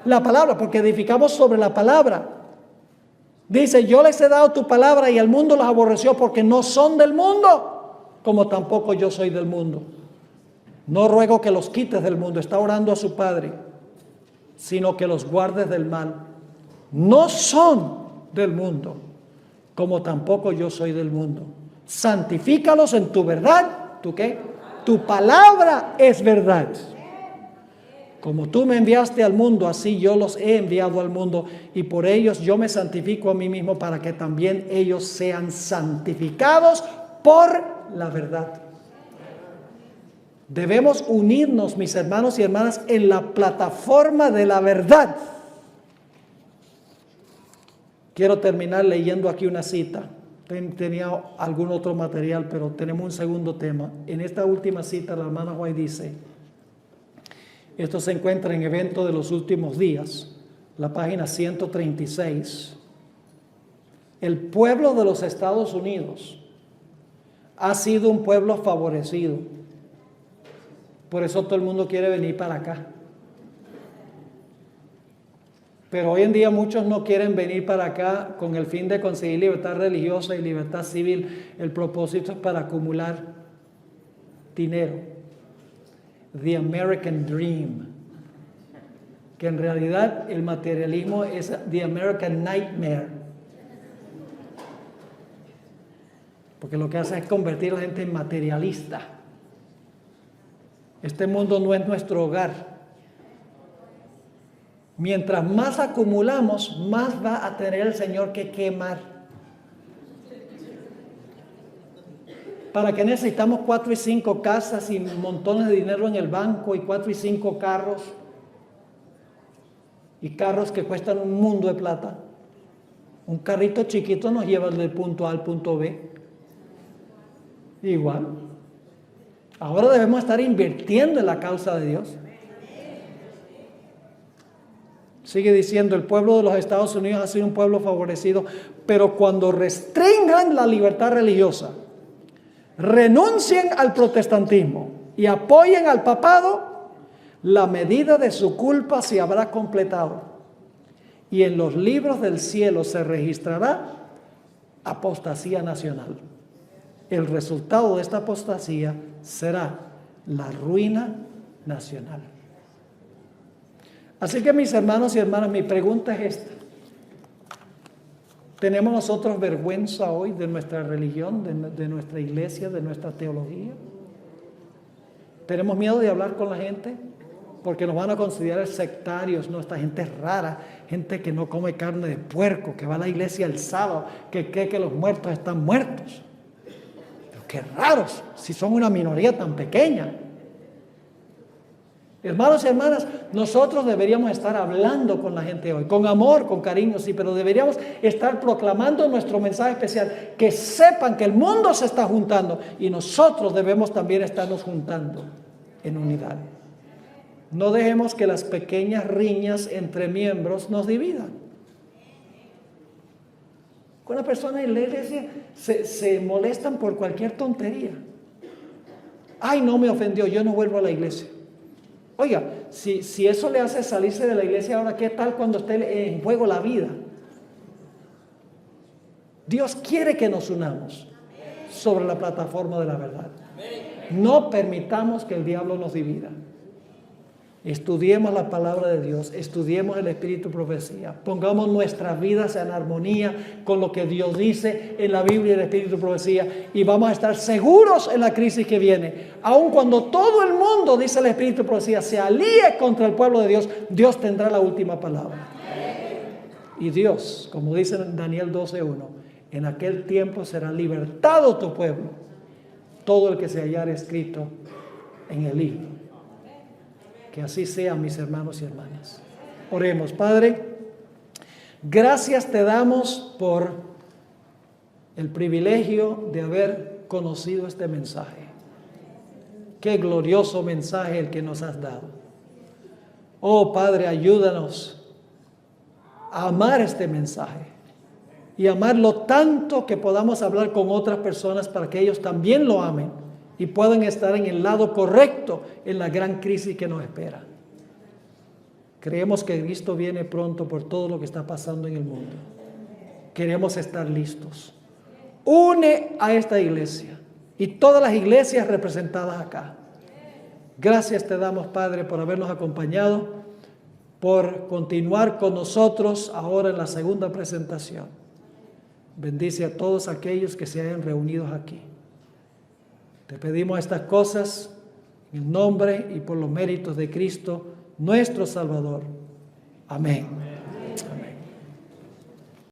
La palabra, porque edificamos sobre la palabra. Dice: yo les he dado tu palabra y el mundo los aborreció porque no son del mundo, como tampoco yo soy del mundo. No ruego que los quites del mundo, está orando a su Padre, sino que los guardes del mal. No son del mundo, como tampoco yo soy del mundo. Santifícalos en tu verdad. ¿Tú qué? Tu palabra es verdad. Como tú me enviaste al mundo, así yo los he enviado al mundo, y por ellos yo me santifico a mí mismo, para que también ellos sean santificados por la verdad. Debemos unirnos, mis hermanos y hermanas, en la plataforma de la verdad. Quiero terminar leyendo aquí una cita. Tenía algún otro material, pero tenemos un segundo tema. En esta última cita, la hermana White dice, esto se encuentra en Evento de los Últimos Días, la página 136. El pueblo de los Estados Unidos ha sido un pueblo favorecido. Por eso todo el mundo quiere venir para acá. Pero hoy en día muchos no quieren venir para acá con el fin de conseguir libertad religiosa y libertad civil. El propósito es para acumular dinero. The American Dream. Que en realidad el materialismo es the American Nightmare. Porque lo que hace es convertir a la gente en materialista. Este mundo no es nuestro hogar. Mientras más acumulamos, más va a tener el Señor que quemar. ¿Para qué necesitamos 4 y 5 casas y montones de dinero en el banco y 4 y 5 carros? Y carros que cuestan un mundo de plata. Un carrito chiquito nos lleva del punto A al punto B. Igual. Ahora debemos estar invirtiendo en la causa de Dios. Sigue diciendo, el pueblo de los Estados Unidos ha sido un pueblo favorecido, pero cuando restringan la libertad religiosa, renuncien al protestantismo y apoyen al papado, La medida de su culpa se habrá completado, y en los libros del cielo se registrará apostasía nacional. El resultado de esta apostasía será la ruina nacional. Así que, mis hermanos y hermanas, mi pregunta es esta: ¿tenemos nosotros vergüenza hoy de nuestra religión, de nuestra iglesia, de nuestra teología? ¿Tenemos miedo de hablar con la gente? Porque nos van a considerar sectarios, ¿no? Esta gente es rara, gente que no come carne de puerco, que va a la iglesia el sábado, que cree que los muertos están muertos. Pero qué raros, si son una minoría tan pequeña. Hermanos y hermanas, nosotros deberíamos estar hablando con la gente hoy, con amor, con cariño, sí, pero deberíamos estar proclamando nuestro mensaje especial, que sepan que el mundo se está juntando y nosotros debemos también estarnos juntando en unidad. No dejemos que las pequeñas riñas entre miembros nos dividan. Con una persona en la iglesia se molestan por cualquier tontería. Ay, no me ofendió, yo no vuelvo a la iglesia. Oiga, si eso le hace salirse de la iglesia ahora, ¿qué tal cuando esté en juego la vida? Dios quiere que nos unamos sobre la plataforma de la verdad. No permitamos que el diablo nos divida. Estudiemos la palabra de Dios, estudiemos el espíritu de profecía, pongamos nuestras vidas en armonía con lo que Dios dice en la Biblia y el espíritu de profecía, y vamos a estar seguros en la crisis que viene. Aun cuando todo el mundo, dice el espíritu de profecía, se alíe contra el pueblo de Dios, Dios tendrá la última palabra. Y Dios, como dice en Daniel 12:1, en aquel tiempo será libertado tu pueblo, todo el que se hallara escrito en el libro. Que así sea, mis hermanos y hermanas. Oremos. Padre, gracias te damos por el privilegio de haber conocido este mensaje. Qué glorioso mensaje el que nos has dado. Oh Padre, ayúdanos a amar este mensaje y amarlo tanto que podamos hablar con otras personas para que ellos también lo amen y puedan estar en el lado correcto en la gran crisis que nos espera. Creemos que Cristo viene pronto por todo lo que está pasando en el mundo. Queremos estar listos. Une a esta iglesia y todas las iglesias representadas acá. Gracias te damos, Padre, por habernos acompañado, por continuar con nosotros ahora en la segunda presentación. Bendice a todos aquellos que se hayan reunido aquí. Te pedimos estas cosas en el nombre y por los méritos de Cristo, nuestro Salvador. Amén.